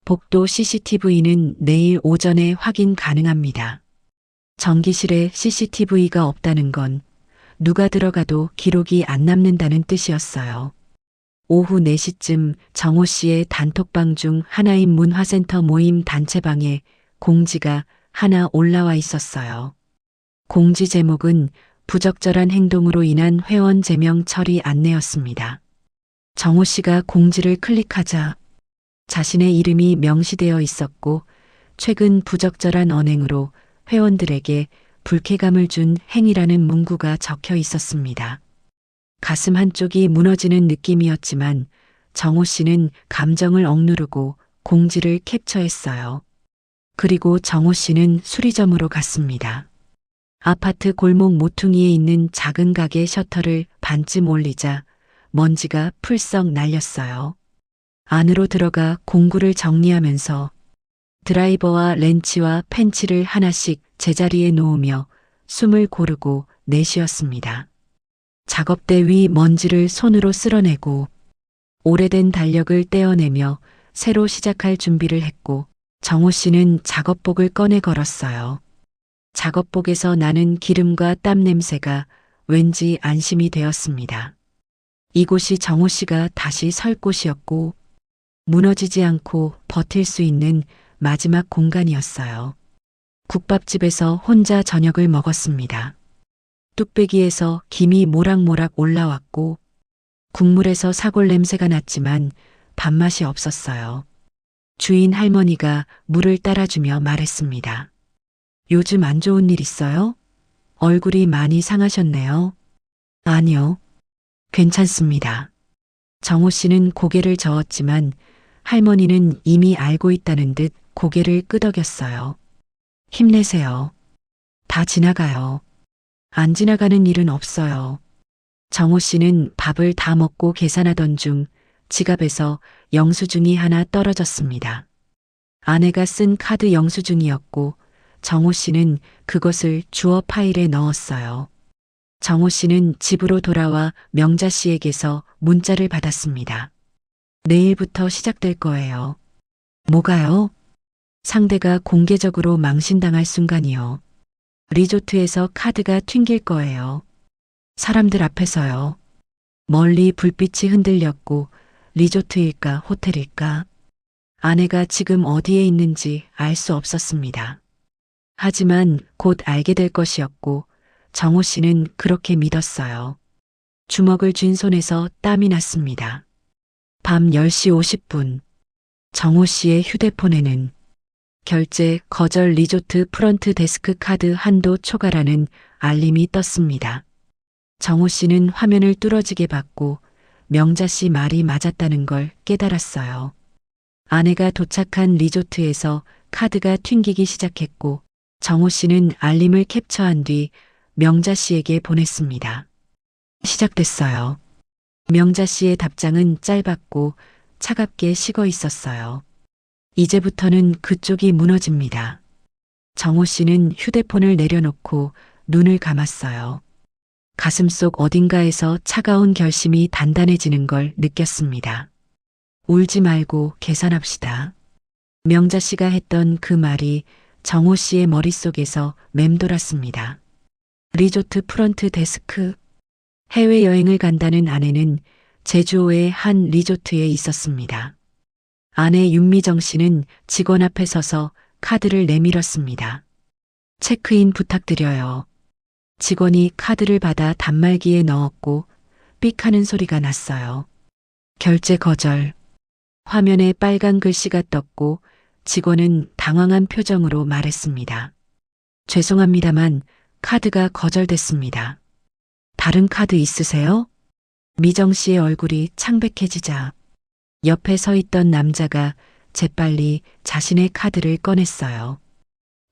복도 CCTV는 내일 오전에 확인 가능합니다. 전기실에 CCTV가 없다는 건 누가 들어가도 기록이 안 남는다는 뜻이었어요. 오후 4시쯤 정호 씨의 단톡방 중 하나인 문화센터 모임 단체방에 공지가 하나 올라와 있었어요. 공지 제목은 부적절한 행동으로 인한 회원 제명 처리 안내였습니다. 정호 씨가 공지를 클릭하자 자신의 이름이 명시되어 있었고 최근 부적절한 언행으로 회원들에게 불쾌감을 준 행위라는 문구가 적혀 있었습니다. 가슴 한쪽이 무너지는 느낌이었지만 정호 씨는 감정을 억누르고 공지를 캡처했어요. 그리고 정호 씨는 수리점으로 갔습니다. 아파트 골목 모퉁이에 있는 작은 가게 셔터를 반쯤 올리자 먼지가 풀썩 날렸어요. 안으로 들어가 공구를 정리하면서 드라이버와 렌치와 펜치를 하나씩 제자리에 놓으며 숨을 고르고 내쉬었습니다. 작업대 위 먼지를 손으로 쓸어내고 오래된 달력을 떼어내며 새로 시작할 준비를 했고 정호 씨는 작업복을 꺼내 걸었어요. 작업복에서 나는 기름과 땀 냄새가 왠지 안심이 되었습니다. 이곳이 정호 씨가 다시 설 곳이었고 무너지지 않고 버틸 수 있는 마지막 공간이었어요. 국밥집에서 혼자 저녁을 먹었습니다. 뚝배기에서 김이 모락모락 올라왔고 국물에서 사골 냄새가 났지만 밥맛이 없었어요. 주인 할머니가 물을 따라주며 말했습니다. 요즘 안 좋은 일 있어요? 얼굴이 많이 상하셨네요. 아니요. 괜찮습니다. 정호 씨는 고개를 저었지만 할머니는 이미 알고 있다는 듯 고개를 끄덕였어요. 힘내세요. 다 지나가요. 안 지나가는 일은 없어요. 정호 씨는 밥을 다 먹고 계산하던 중 지갑에서 영수증이 하나 떨어졌습니다. 아내가 쓴 카드 영수증이었고 정호 씨는 그것을 주어 파일에 넣었어요. 정호 씨는 집으로 돌아와 명자 씨에게서 문자를 받았습니다. 내일부터 시작될 거예요. 뭐가요? 상대가 공개적으로 망신당할 순간이요. 리조트에서 카드가 튕길 거예요. 사람들 앞에서요. 멀리 불빛이 흔들렸고 리조트일까 호텔일까? 아내가 지금 어디에 있는지 알 수 없었습니다. 하지만 곧 알게 될 것이었고 정호 씨는 그렇게 믿었어요. 주먹을 쥔 손에서 땀이 났습니다. 밤 10시 50분 정호 씨의 휴대폰에는 결제 거절 리조트 프런트 데스크 카드 한도 초과라는 알림이 떴습니다. 정호 씨는 화면을 뚫어지게 받고 명자 씨 말이 맞았다는 걸 깨달았어요. 아내가 도착한 리조트에서 카드가 튕기기 시작했고 정호 씨는 알림을 캡처한 뒤 명자 씨에게 보냈습니다. 시작됐어요. 명자 씨의 답장은 짧았고 차갑게 식어 있었어요. 이제부터는 그쪽이 무너집니다. 정호 씨는 휴대폰을 내려놓고 눈을 감았어요. 가슴속 어딘가에서 차가운 결심이 단단해지는 걸 느꼈습니다. 울지 말고 계산합시다. 명자 씨가 했던 그 말이 정호 씨의 머릿속에서 맴돌았습니다. 리조트 프런트 데스크. 해외여행을 간다는 아내는 제주도의 한 리조트에 있었습니다. 아내 윤미정 씨는 직원 앞에 서서 카드를 내밀었습니다. 체크인 부탁드려요. 직원이 카드를 받아 단말기에 넣었고 삑 하는 소리가 났어요. 결제 거절. 화면에 빨간 글씨가 떴고 직원은 당황한 표정으로 말했습니다. 죄송합니다만 카드가 거절됐습니다. 다른 카드 있으세요? 미정 씨의 얼굴이 창백해지자 옆에 서 있던 남자가 재빨리 자신의 카드를 꺼냈어요.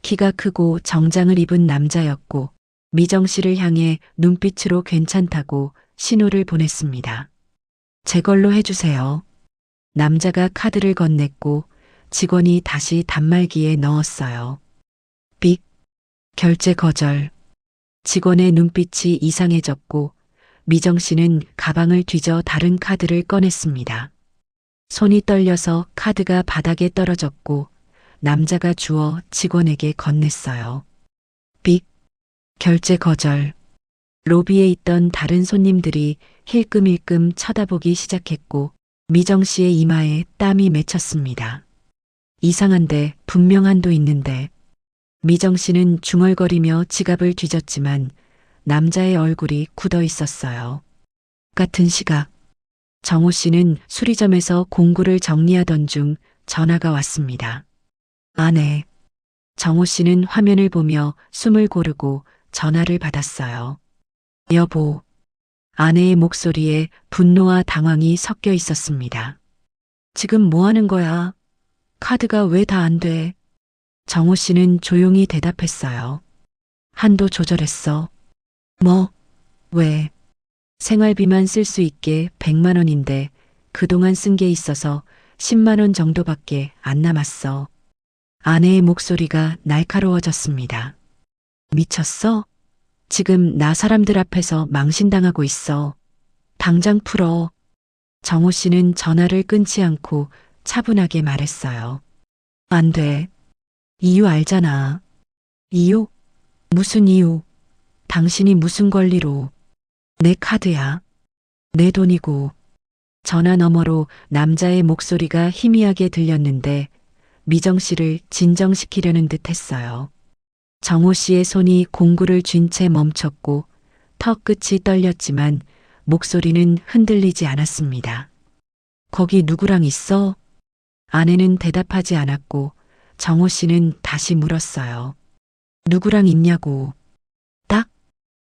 키가 크고 정장을 입은 남자였고 미정 씨를 향해 눈빛으로 괜찮다고 신호를 보냈습니다. 제 걸로 해주세요. 남자가 카드를 건넸고 직원이 다시 단말기에 넣었어요. 삑. 결제 거절. 직원의 눈빛이 이상해졌고 미정 씨는 가방을 뒤져 다른 카드를 꺼냈습니다. 손이 떨려서 카드가 바닥에 떨어졌고 남자가 주워 직원에게 건넸어요. 삑. 결제 거절. 로비에 있던 다른 손님들이 힐끔힐끔 쳐다보기 시작했고 미정 씨의 이마에 땀이 맺혔습니다. 이상한데 분명 한도 있는데. 미정 씨는 중얼거리며 지갑을 뒤졌지만 남자의 얼굴이 굳어 있었어요. 같은 시각 정호 씨는 수리점에서 공구를 정리하던 중 전화가 왔습니다. 아내. 정호 씨는 화면을 보며 숨을 고르고 전화를 받았어요. 여보. 아내의 목소리에 분노와 당황이 섞여 있었습니다. 지금 뭐 하는 거야? 카드가 왜 다 안 돼? 정호 씨는 조용히 대답했어요. 한도 조절했어. 뭐? 왜? 생활비만 쓸 수 있게 100만 원인데 그동안 쓴 게 있어서 10만 원 정도밖에 안 남았어. 아내의 목소리가 날카로워졌습니다. 미쳤어? 지금 나 사람들 앞에서 망신당하고 있어. 당장 풀어. 정호 씨는 전화를 끊지 않고 차분하게 말했어요. 안 돼. 이유 알잖아. 이유? 무슨 이유? 당신이 무슨 권리로? 내 카드야. 내 돈이고. 전화 너머로 남자의 목소리가 희미하게 들렸는데 미정 씨를 진정시키려는 듯 했어요. 정호 씨의 손이 공구를 쥔 채 멈췄고 턱 끝이 떨렸지만 목소리는 흔들리지 않았습니다. 거기 누구랑 있어? 아내는 대답하지 않았고 정호 씨는 다시 물었어요. 누구랑 있냐고. 딱?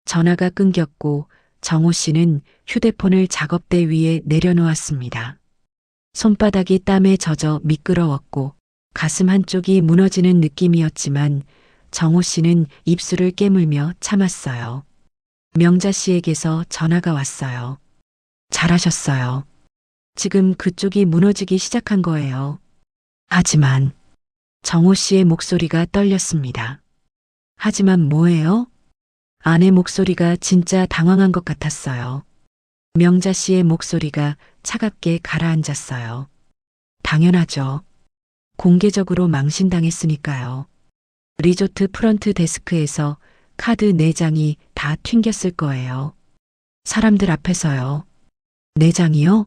전화가 끊겼고 정호 씨는 휴대폰을 작업대 위에 내려놓았습니다. 손바닥이 땀에 젖어 미끄러웠고 가슴 한쪽이 무너지는 느낌이었지만 정호 씨는 입술을 깨물며 참았어요. 명자 씨에게서 전화가 왔어요. 잘하셨어요. 지금 그쪽이 무너지기 시작한 거예요. 하지만 정호 씨의 목소리가 떨렸습니다. 하지만 뭐예요? 아내 목소리가 진짜 당황한 것 같았어요. 명자 씨의 목소리가 차갑게 가라앉았어요. 당연하죠. 공개적으로 망신당했으니까요. 리조트 프런트 데스크에서 카드 4장이 다 튕겼을 거예요. 사람들 앞에서요. 4장이요?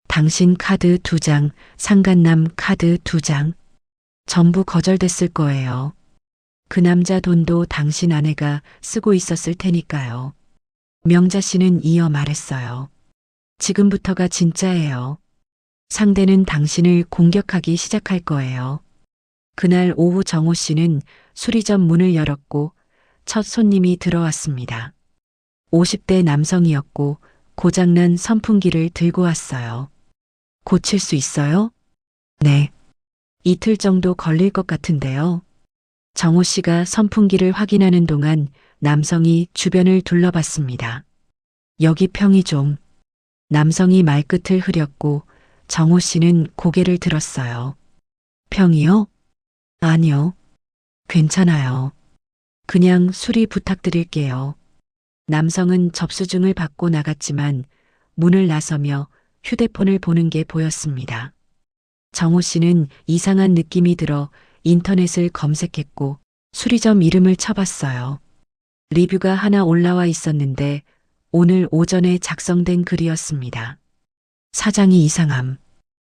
당신 카드 2장, 상간남 카드 2장. 전부 거절됐을 거예요. 그 남자 돈도 당신 아내가 쓰고 있었을 테니까요. 명자 씨는 이어 말했어요. 지금부터가 진짜예요. 상대는 당신을 공격하기 시작할 거예요. 그날 오후 정호 씨는 수리점 문을 열었고 첫 손님이 들어왔습니다. 50대 남성이었고 고장난 선풍기를 들고 왔어요. 고칠 수 있어요? 네. 이틀 정도 걸릴 것 같은데요. 정호 씨가 선풍기를 확인하는 동안 남성이 주변을 둘러봤습니다. 여기 평이 좀. 남성이 말끝을 흐렸고 정호 씨는 고개를 들었어요. 평이요? 아니요. 괜찮아요. 그냥 수리 부탁드릴게요. 남성은 접수증을 받고 나갔지만 문을 나서며 휴대폰을 보는 게 보였습니다. 정호 씨는 이상한 느낌이 들어 인터넷을 검색했고 수리점 이름을 쳐봤어요. 리뷰가 하나 올라와 있었는데 오늘 오전에 작성된 글이었습니다. 사장이 이상함.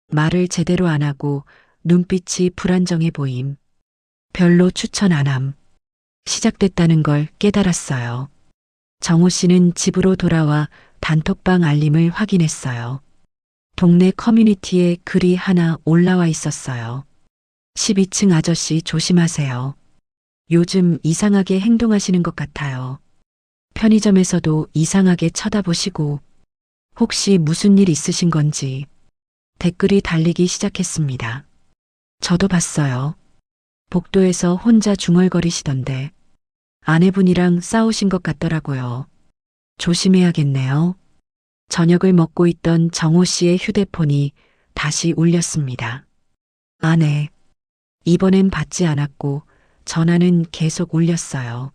말을 제대로 안 하고 눈빛이 불안정해 보임. 별로 추천 안 함. 시작됐다는 걸 깨달았어요. 정호 씨는 집으로 돌아와 단톡방 알림을 확인했어요. 동네 커뮤니티에 글이 하나 올라와 있었어요. 12층 아저씨 조심하세요. 요즘 이상하게 행동하시는 것 같아요. 편의점에서도 이상하게 쳐다보시고 혹시 무슨 일 있으신 건지 댓글이 달리기 시작했습니다. 저도 봤어요. 복도에서 혼자 중얼거리시던데 아내분이랑 싸우신 것 같더라고요. 조심해야겠네요. 저녁을 먹고 있던 정호 씨의 휴대폰이 다시 울렸습니다. 아내. 이번엔 받지 않았고 전화는 계속 울렸어요.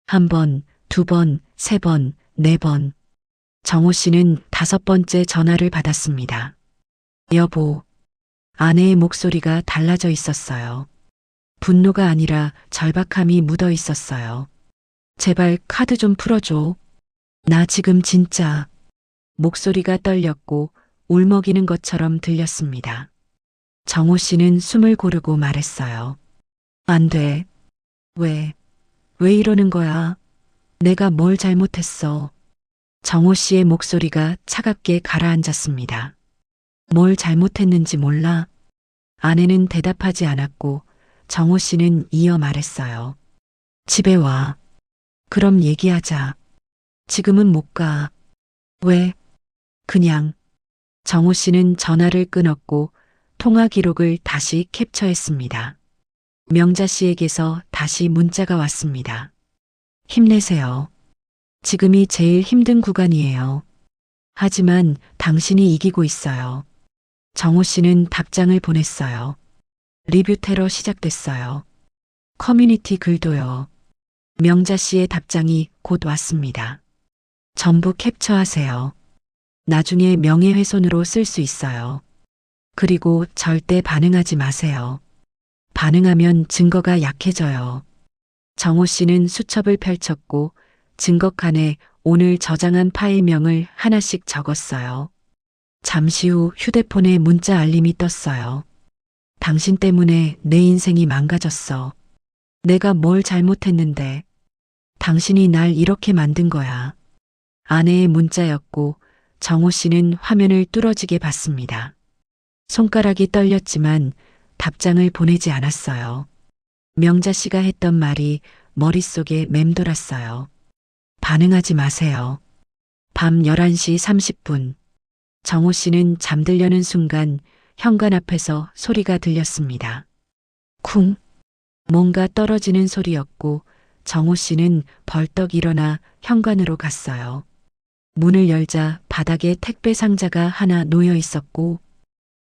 1번, 2번, 3번, 4번. 정호 씨는 5번째 전화를 받았습니다. 여보. 아내의 목소리가 달라져 있었어요. 분노가 아니라 절박함이 묻어 있었어요. 제발 카드 좀 풀어줘. 나 지금 진짜. 목소리가 떨렸고 울먹이는 것처럼 들렸습니다. 정호 씨는 숨을 고르고 말했어요. 안 돼. 왜 이러는 거야? 내가 뭘 잘못했어? 정호 씨의 목소리가 차갑게 가라앉았습니다. 뭘 잘못했는지 몰라? 아내는 대답하지 않았고 정호 씨는 이어 말했어요. 집에 와. 그럼 얘기하자. 지금은 못 가. 왜? 그냥. 정호 씨는 전화를 끊었고 통화 기록을 다시 캡처했습니다. 명자 씨에게서 다시 문자가 왔습니다. 힘내세요. 지금이 제일 힘든 구간이에요. 하지만 당신이 이기고 있어요. 정호 씨는 답장을 보냈어요. 리뷰 테러 시작됐어요. 커뮤니티 글도요. 명자 씨의 답장이 곧 왔습니다. 전부 캡처하세요. 나중에 명예훼손으로 쓸 수 있어요. 그리고 절대 반응하지 마세요. 반응하면 증거가 약해져요. 정호 씨는 수첩을 펼쳤고 증거칸에 오늘 저장한 파일명을 하나씩 적었어요. 잠시 후 휴대폰에 문자 알림이 떴어요. 당신 때문에 내 인생이 망가졌어. 내가 뭘 잘못했는데. 당신이 날 이렇게 만든 거야. 아내의 문자였고 정호 씨는 화면을 뚫어지게 봤습니다. 손가락이 떨렸지만 답장을 보내지 않았어요. 명자 씨가 했던 말이 머릿속에 맴돌았어요. 반응하지 마세요. 밤 11시 30분. 정호 씨는 잠들려는 순간 현관 앞에서 소리가 들렸습니다. 쿵. 뭔가 떨어지는 소리였고 정호 씨는 벌떡 일어나 현관으로 갔어요. 문을 열자 바닥에 택배 상자가 하나 놓여 있었고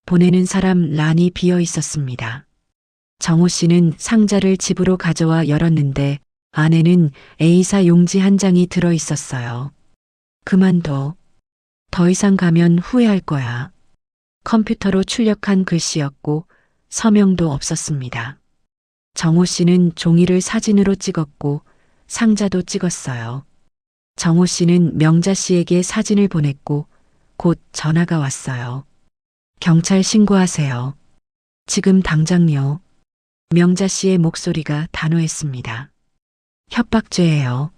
보내는 사람 란이 비어 있었습니다. 정호 씨는 상자를 집으로 가져와 열었는데 안에는 A사 용지 한 장이 들어 있었어요. 그만둬. 더 이상 가면 후회할 거야. 컴퓨터로 출력한 글씨였고 서명도 없었습니다. 정호 씨는 종이를 사진으로 찍었고 상자도 찍었어요. 정호 씨는 명자 씨에게 사진을 보냈고 곧 전화가 왔어요. 경찰 신고하세요. 지금 당장요. 명자 씨의 목소리가 단호했습니다. 협박죄예요.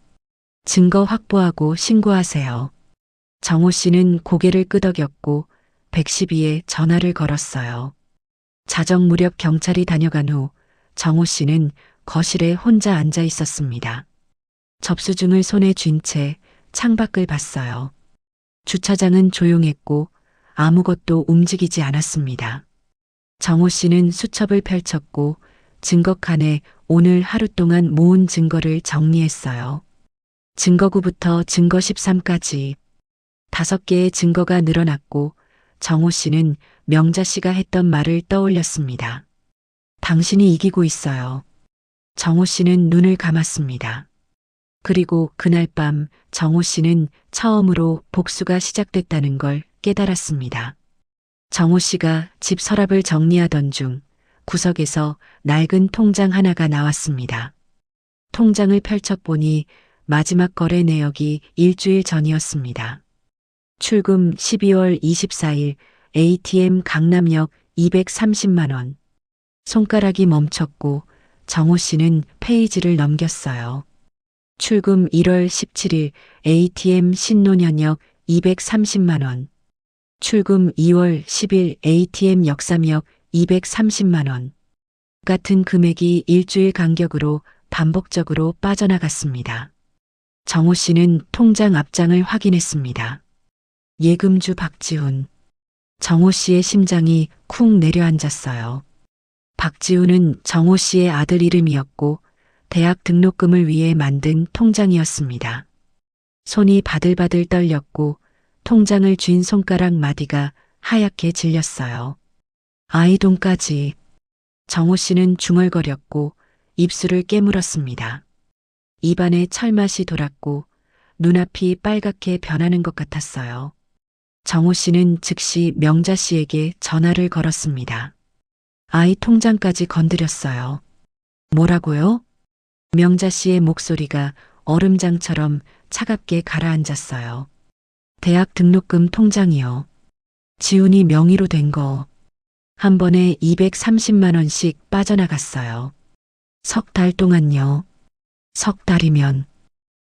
증거 확보하고 신고하세요. 정호 씨는 고개를 끄덕였고 112에 전화를 걸었어요. 자정 무렵 경찰이 다녀간 후 정호 씨는 거실에 혼자 앉아 있었습니다. 접수증을 손에 쥔 채 창밖을 봤어요. 주차장은 조용했고 아무것도 움직이지 않았습니다. 정호 씨는 수첩을 펼쳤고 증거칸에 오늘 하루 동안 모은 증거를 정리했어요. 증거 9부터 증거 13까지 5개의 증거가 늘어났고 정호 씨는 명자 씨가 했던 말을 떠올렸습니다. 당신이 이기고 있어요. 정호 씨는 눈을 감았습니다. 그리고 그날 밤 정호 씨는 처음으로 복수가 시작됐다는 걸 깨달았습니다. 정호 씨가 집 서랍을 정리하던 중 구석에서 낡은 통장 하나가 나왔습니다. 통장을 펼쳐보니 마지막 거래 내역이 일주일 전이었습니다. 출금 12월 24일 ATM 강남역 230만 원. 손가락이 멈췄고 정호 씨는 페이지를 넘겼어요. 출금 1월 17일 ATM 신논현역 230만 원. 출금 2월 10일 ATM 역삼역 230만 원. 같은 금액이 일주일 간격으로 반복적으로 빠져나갔습니다. 정호 씨는 통장 앞장을 확인했습니다. 예금주 박지훈. 정호 씨의 심장이 쿵 내려앉았어요. 박지훈은 정호 씨의 아들 이름이었고 대학 등록금을 위해 만든 통장이었습니다. 손이 바들바들 떨렸고 통장을 쥔 손가락 마디가 하얗게 질렸어요. 아이 돈까지. 정호 씨는 중얼거렸고 입술을 깨물었습니다. 입안에 철맛이 돌았고 눈앞이 빨갛게 변하는 것 같았어요. 정호 씨는 즉시 명자 씨에게 전화를 걸었습니다. 아이 통장까지 건드렸어요. 뭐라고요? 명자 씨의 목소리가 얼음장처럼 차갑게 가라앉았어요. 대학 등록금 통장이요. 지훈이 명의로 된 거. 한 번에 230만 원씩 빠져나갔어요. 3달 동안요. 3달이면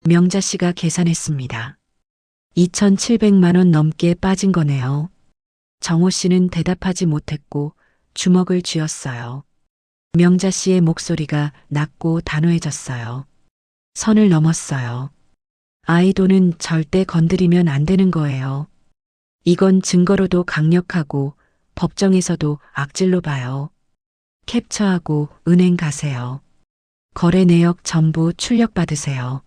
명자 씨가 계산했습니다. 2,700만 원 넘게 빠진 거네요. 정호 씨는 대답하지 못했고 주먹을 쥐었어요. 명자 씨의 목소리가 낮고 단호해졌어요. 선을 넘었어요. 아이 돈은 절대 건드리면 안 되는 거예요. 이건 증거로도 강력하고 법정에서도 악질로 봐요. 캡처하고 은행 가세요. 거래 내역 전부 출력받으세요.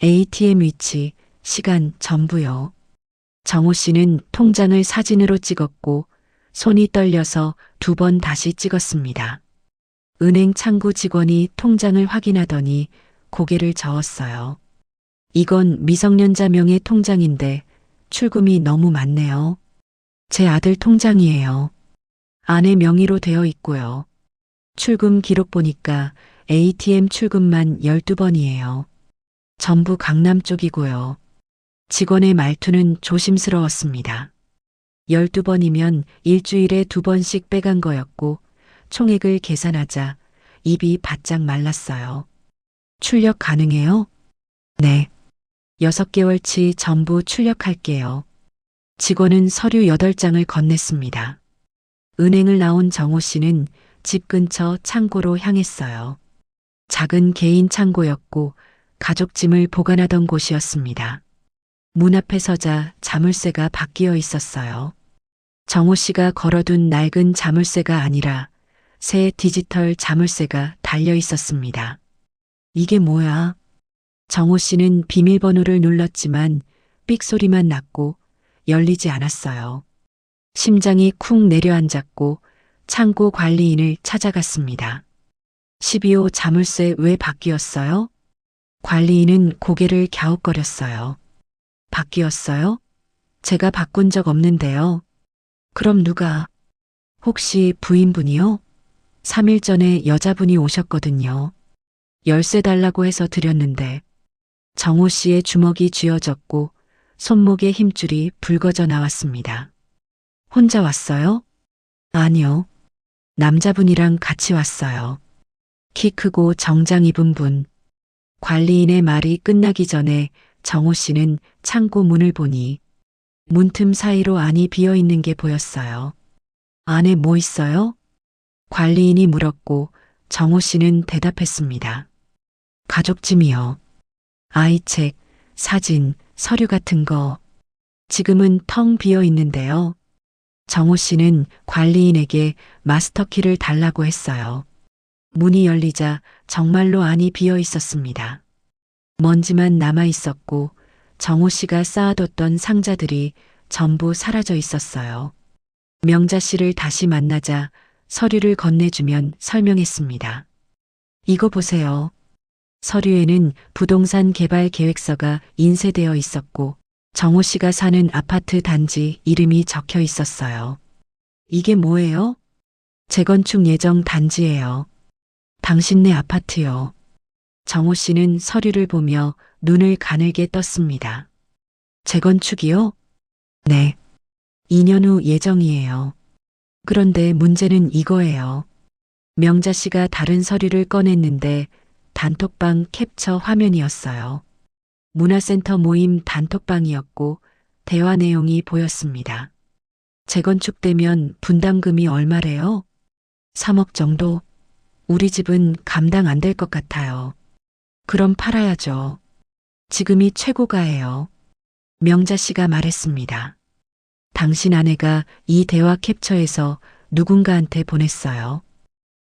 ATM 위치, 시간 전부요. 정호 씨는 통장을 사진으로 찍었고 손이 떨려서 2번 다시 찍었습니다. 은행 창구 직원이 통장을 확인하더니 고개를 저었어요. 이건 미성년자 명의 통장인데 출금이 너무 많네요. 제 아들 통장이에요. 아내 명의로 되어 있고요. 출금 기록 보니까 ATM 출금만 12번이에요. 전부 강남 쪽이고요. 직원의 말투는 조심스러웠습니다. 12번이면 일주일에 2번씩 빼간 거였고 총액을 계산하자 입이 바짝 말랐어요. 출력 가능해요? 네. 6개월치 전부 출력할게요. 직원은 서류 8장을 건넸습니다. 은행을 나온 정호 씨는 집 근처 창고로 향했어요. 작은 개인 창고였고 가족 짐을 보관하던 곳이었습니다. 문 앞에 서자 자물쇠가 바뀌어 있었어요. 정호 씨가 걸어둔 낡은 자물쇠가 아니라 새 디지털 자물쇠가 달려 있었습니다. 이게 뭐야? 정호 씨는 비밀번호를 눌렀지만 삑 소리만 났고 열리지 않았어요. 심장이 쿵 내려앉았고 창고 관리인을 찾아갔습니다. 12호 자물쇠 왜 바뀌었어요? 관리인은 고개를 갸웃거렸어요. 바뀌었어요? 제가 바꾼 적 없는데요. 그럼 누가? 혹시 부인분이요? 3일 전에 여자분이 오셨거든요. 열쇠 달라고 해서 드렸는데 정호 씨의 주먹이 쥐어졌고 손목의 힘줄이 붉어져 나왔습니다. 혼자 왔어요? 아니요. 남자분이랑 같이 왔어요. 키 크고 정장 입은 분. 관리인의 말이 끝나기 전에 정호 씨는 창고 문을 보니 문틈 사이로 안이 비어 있는 게 보였어요. 안에 뭐 있어요? 관리인이 물었고 정호 씨는 대답했습니다. 가족짐이요. 아이책, 사진, 서류 같은 거. 지금은 텅 비어 있는데요. 정호 씨는 관리인에게 마스터키를 달라고 했어요. 문이 열리자 정말로 안이 비어 있었습니다. 먼지만 남아 있었고 정호 씨가 쌓아뒀던 상자들이 전부 사라져 있었어요. 명자 씨를 다시 만나자 서류를 건네주면 설명했습니다. 이거 보세요. 서류에는 부동산 개발 계획서가 인쇄되어 있었고 정호 씨가 사는 아파트 단지 이름이 적혀 있었어요. 이게 뭐예요? 재건축 예정 단지예요. 당신네 아파트요. 정호 씨는 서류를 보며 눈을 가늘게 떴습니다. 재건축이요? 네. 2년 후 예정이에요. 그런데 문제는 이거예요. 명자 씨가 다른 서류를 꺼냈는데 단톡방 캡처 화면이었어요. 문화센터 모임 단톡방이었고 대화 내용이 보였습니다. 재건축되면 분담금이 얼마래요? 3억 정도? 우리 집은 감당 안 될 것 같아요. 그럼 팔아야죠. 지금이 최고가예요. 명자 씨가 말했습니다. 당신 아내가 이 대화 캡처해서 누군가한테 보냈어요.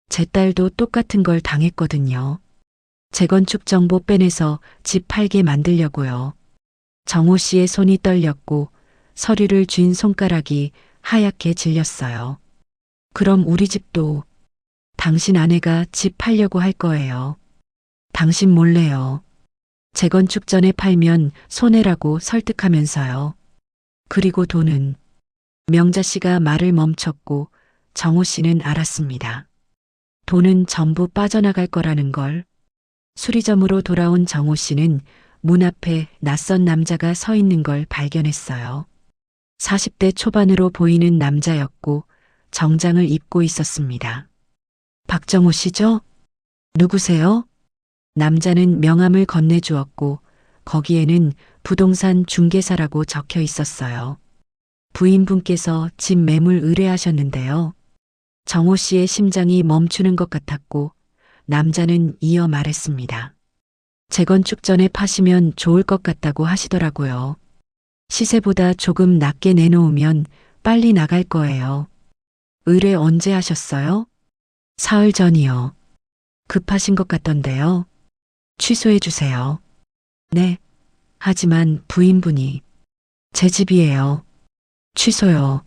제 딸도 똑같은 걸 당했거든요. 재건축 정보 빼내서 집 팔게 만들려고요. 정호 씨의 손이 떨렸고 서류를 쥔 손가락이 하얗게 질렸어요. 그럼 우리 집도 당신 아내가 집 팔려고 할 거예요. 당신 몰래요. 재건축 전에 팔면 손해라고 설득하면서요. 그리고 돈은 명자 씨가 말을 멈췄고 정호 씨는 알았습니다. 돈은 전부 빠져나갈 거라는 걸. 수리점으로 돌아온 정호 씨는 문 앞에 낯선 남자가 서 있는 걸 발견했어요. 40대 초반으로 보이는 남자였고 정장을 입고 있었습니다. 박정호 씨죠? 누구세요? 남자는 명함을 건네주었고 거기에는 부동산 중개사라고 적혀 있었어요. 부인분께서 집 매물 의뢰하셨는데요. 정호 씨의 심장이 멈추는 것 같았고 남자는 이어 말했습니다. 재건축 전에 파시면 좋을 것 같다고 하시더라고요. 시세보다 조금 낮게 내놓으면 빨리 나갈 거예요. 의뢰 언제 하셨어요? 사흘 전이요. 급하신 것 같던데요. 취소해 주세요. 네. 하지만 부인분이 제 집이에요. 취소요.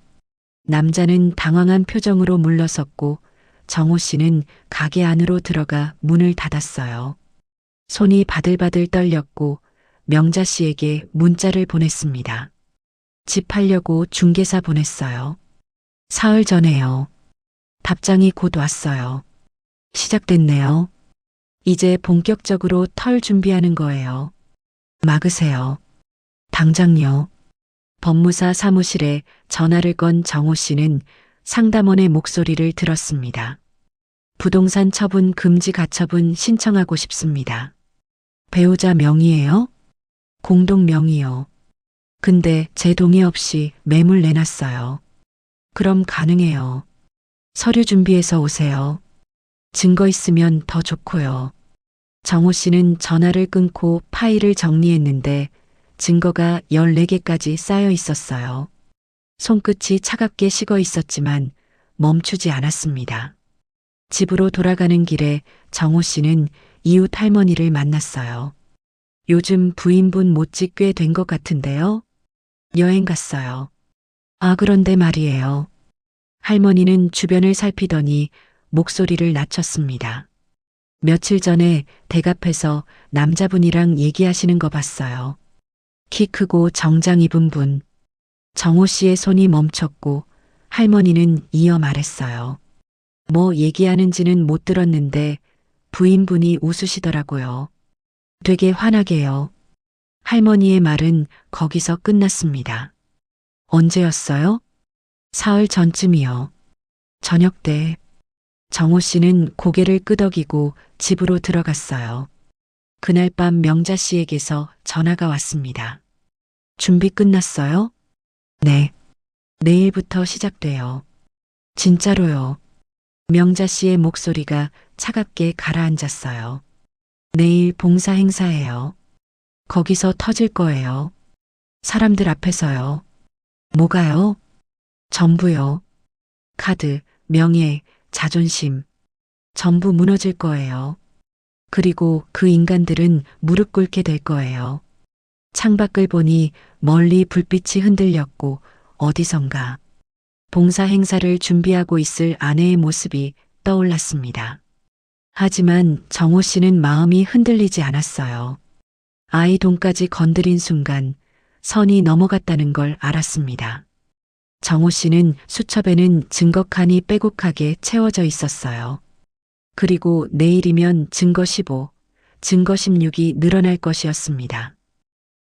남자는 당황한 표정으로 물러섰고 정호 씨는 가게 안으로 들어가 문을 닫았어요. 손이 바들바들 떨렸고 명자 씨에게 문자를 보냈습니다. 집 팔려고 중개사 보냈어요. 사흘 전에요. 답장이 곧 왔어요. 시작됐네요. 이제 본격적으로 털 준비하는 거예요. 막으세요. 당장요. 법무사 사무실에 전화를 건 정호 씨는 상담원의 목소리를 들었습니다. 부동산 처분 금지 가처분 신청하고 싶습니다. 배우자 명의예요? 공동 명의요. 근데 제 동의 없이 매물 내놨어요. 그럼 가능해요. 서류 준비해서 오세요. 증거 있으면 더 좋고요. 정호 씨는 전화를 끊고 파일을 정리했는데 증거가 14개까지 쌓여 있었어요. 손끝이 차갑게 식어 있었지만 멈추지 않았습니다. 집으로 돌아가는 길에 정호 씨는 이웃 할머니를 만났어요. 요즘 부인분 못지 꽤 된 것 같은데요. 여행 갔어요. 아, 그런데 말이에요. 할머니는 주변을 살피더니 목소리를 낮췄습니다. 며칠 전에 댁 앞에서 남자분이랑 얘기하시는 거 봤어요. 키 크고 정장 입은 분. 정호 씨의 손이 멈췄고 할머니는 이어 말했어요. 뭐 얘기하는지는 못 들었는데 부인분이 웃으시더라고요. 되게 환하게요. 할머니의 말은 거기서 끝났습니다. 언제였어요? 사흘 전쯤이요. 저녁 때 정호 씨는 고개를 끄덕이고 집으로 들어갔어요. 그날 밤 명자 씨에게서 전화가 왔습니다. 준비 끝났어요? 네. 내일부터 시작돼요. 진짜로요. 명자 씨의 목소리가 차갑게 가라앉았어요. 내일 봉사 행사예요. 거기서 터질 거예요. 사람들 앞에서요. 뭐가요? 전부요. 카드, 명예, 자존심. 전부 무너질 거예요. 그리고 그 인간들은 무릎 꿇게 될 거예요. 창밖을 보니 멀리 불빛이 흔들렸고 어디선가 봉사 행사를 준비하고 있을 아내의 모습이 떠올랐습니다. 하지만 정호 씨는 마음이 흔들리지 않았어요. 아이 돈까지 건드린 순간 선이 넘어갔다는 걸 알았습니다. 정호 씨는 수첩에는 증거 칸이 빼곡하게 채워져 있었어요. 그리고 내일이면 증거 15, 증거 16이 늘어날 것이었습니다.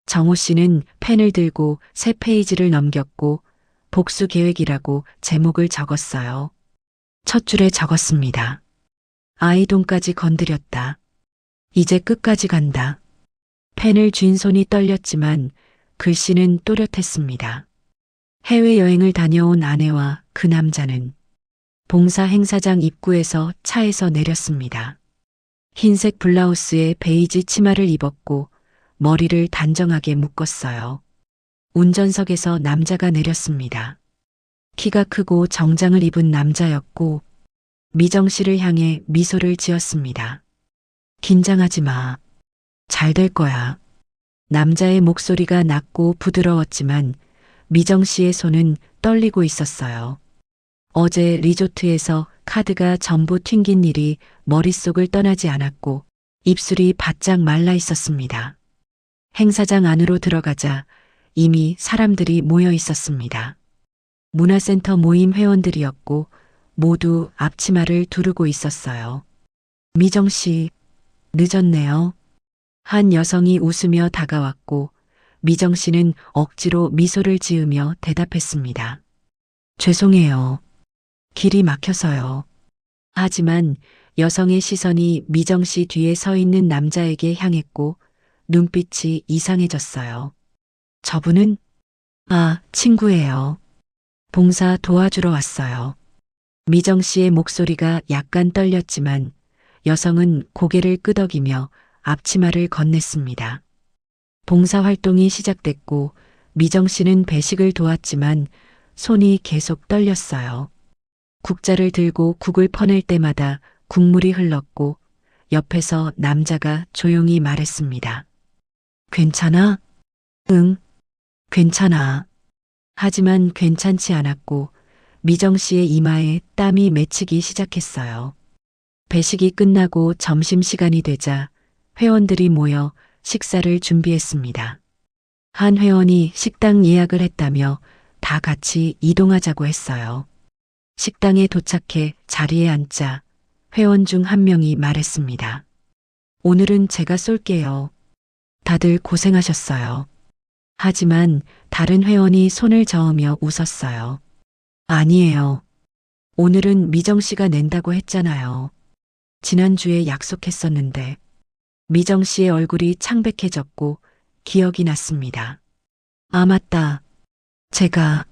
정호 씨는 펜을 들고 새 페이지를 넘겼고 복수 계획이라고 제목을 적었어요. 첫 줄에 적었습니다. 아이 돈까지 건드렸다. 이제 끝까지 간다. 펜을 쥔 손이 떨렸지만 글씨는 또렷했습니다. 해외여행을 다녀온 아내와 그 남자는 봉사 행사장 입구에서 차에서 내렸습니다. 흰색 블라우스에 베이지 치마를 입었고 머리를 단정하게 묶었어요. 운전석에서 남자가 내렸습니다. 키가 크고 정장을 입은 남자였고 미정 씨를 향해 미소를 지었습니다. 긴장하지 마. 잘 될 거야. 남자의 목소리가 낮고 부드러웠지만 미정 씨의 손은 떨리고 있었어요. 어제 리조트에서 카드가 전부 튕긴 일이 머릿속을 떠나지 않았고 입술이 바짝 말라 있었습니다. 행사장 안으로 들어가자 이미 사람들이 모여 있었습니다. 문화센터 모임 회원들이었고 모두 앞치마를 두르고 있었어요. 미정 씨, 늦었네요. 한 여성이 웃으며 다가왔고 미정 씨는 억지로 미소를 지으며 대답했습니다. 죄송해요. 길이 막혀서요. 하지만 여성의 시선이 미정 씨 뒤에 서 있는 남자에게 향했고 눈빛이 이상해졌어요. 저분은? 아, 친구예요. 봉사 도와주러 왔어요. 미정 씨의 목소리가 약간 떨렸지만 여성은 고개를 끄덕이며 앞치마를 건넸습니다. 봉사 활동이 시작됐고 미정 씨는 배식을 도왔지만 손이 계속 떨렸어요. 국자를 들고 국을 퍼낼 때마다 국물이 흘렀고 옆에서 남자가 조용히 말했습니다. 괜찮아? 응, 괜찮아. 하지만 괜찮지 않았고 미정 씨의 이마에 땀이 맺히기 시작했어요. 배식이 끝나고 점심시간이 되자 회원들이 모여 식사를 준비했습니다. 한 회원이 식당 예약을 했다며 다 같이 이동하자고 했어요. 식당에 도착해 자리에 앉자 회원 중 한 명이 말했습니다. 오늘은 제가 쏠게요. 다들 고생하셨어요. 하지만 다른 회원이 손을 저으며 웃었어요. 아니에요. 오늘은 미정 씨가 낸다고 했잖아요. 지난주에 약속했었는데. 미정 씨의 얼굴이 창백해졌고 기억이 났습니다. 아, 맞다. 제가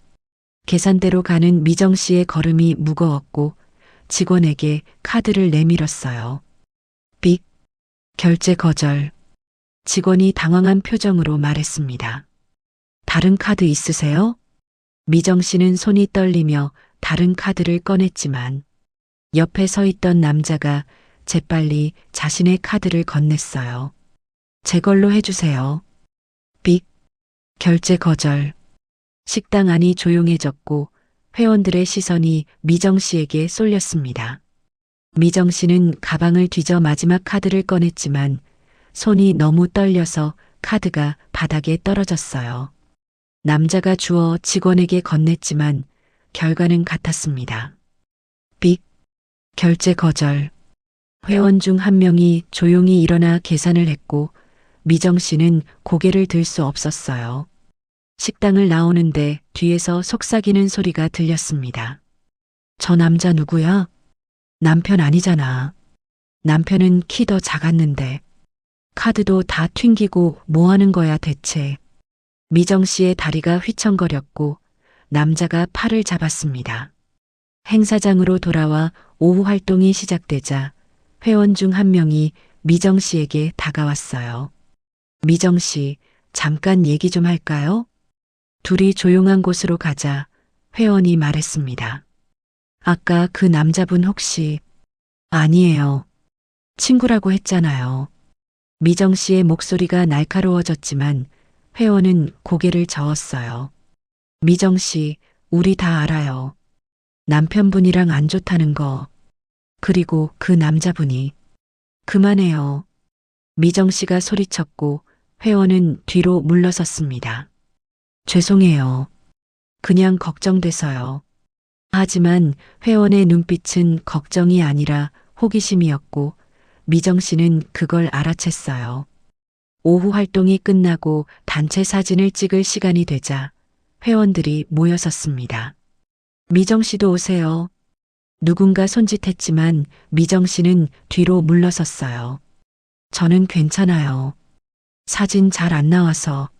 계산대로 가는 미정 씨의 걸음이 무거웠고 직원에게 카드를 내밀었어요. 삑. 결제 거절. 직원이 당황한 표정으로 말했습니다. 다른 카드 있으세요? 미정 씨는 손이 떨리며 다른 카드를 꺼냈지만 옆에 서 있던 남자가 재빨리 자신의 카드를 건넸어요. 제 걸로 해주세요. 삑. 결제 거절. 식당 안이 조용해졌고 회원들의 시선이 미정 씨에게 쏠렸습니다. 미정 씨는 가방을 뒤져 마지막 카드를 꺼냈지만 손이 너무 떨려서 카드가 바닥에 떨어졌어요. 남자가 주워 직원에게 건넸지만 결과는 같았습니다. 빅, 결제 거절. 회원 중 한 명이 조용히 일어나 계산을 했고 미정 씨는 고개를 들 수 없었어요. 식당을 나오는데 뒤에서 속삭이는 소리가 들렸습니다. 저 남자 누구야? 남편 아니잖아. 남편은 키 더 작았는데. 카드도 다 튕기고 뭐 하는 거야 대체. 미정 씨의 다리가 휘청거렸고 남자가 팔을 잡았습니다. 행사장으로 돌아와 오후 활동이 시작되자 회원 중 한 명이 미정 씨에게 다가왔어요. 미정 씨, 잠깐 얘기 좀 할까요? 둘이 조용한 곳으로 가자 회원이 말했습니다. 아까 그 남자분 혹시... 아니에요. 친구라고 했잖아요. 미정 씨의 목소리가 날카로워졌지만 회원은 고개를 저었어요. 미정 씨, 우리 다 알아요. 남편분이랑 안 좋다는 거. 그리고 그 남자분이. 그만해요. 미정 씨가 소리쳤고 회원은 뒤로 물러섰습니다. 죄송해요. 그냥 걱정돼서요. 하지만 회원의 눈빛은 걱정이 아니라 호기심이었고 미정 씨는 그걸 알아챘어요. 오후 활동이 끝나고 단체 사진을 찍을 시간이 되자 회원들이 모여섰습니다. 미정 씨도 오세요. 누군가 손짓했지만 미정 씨는 뒤로 물러섰어요. 저는 괜찮아요. 사진 잘 안 나와서.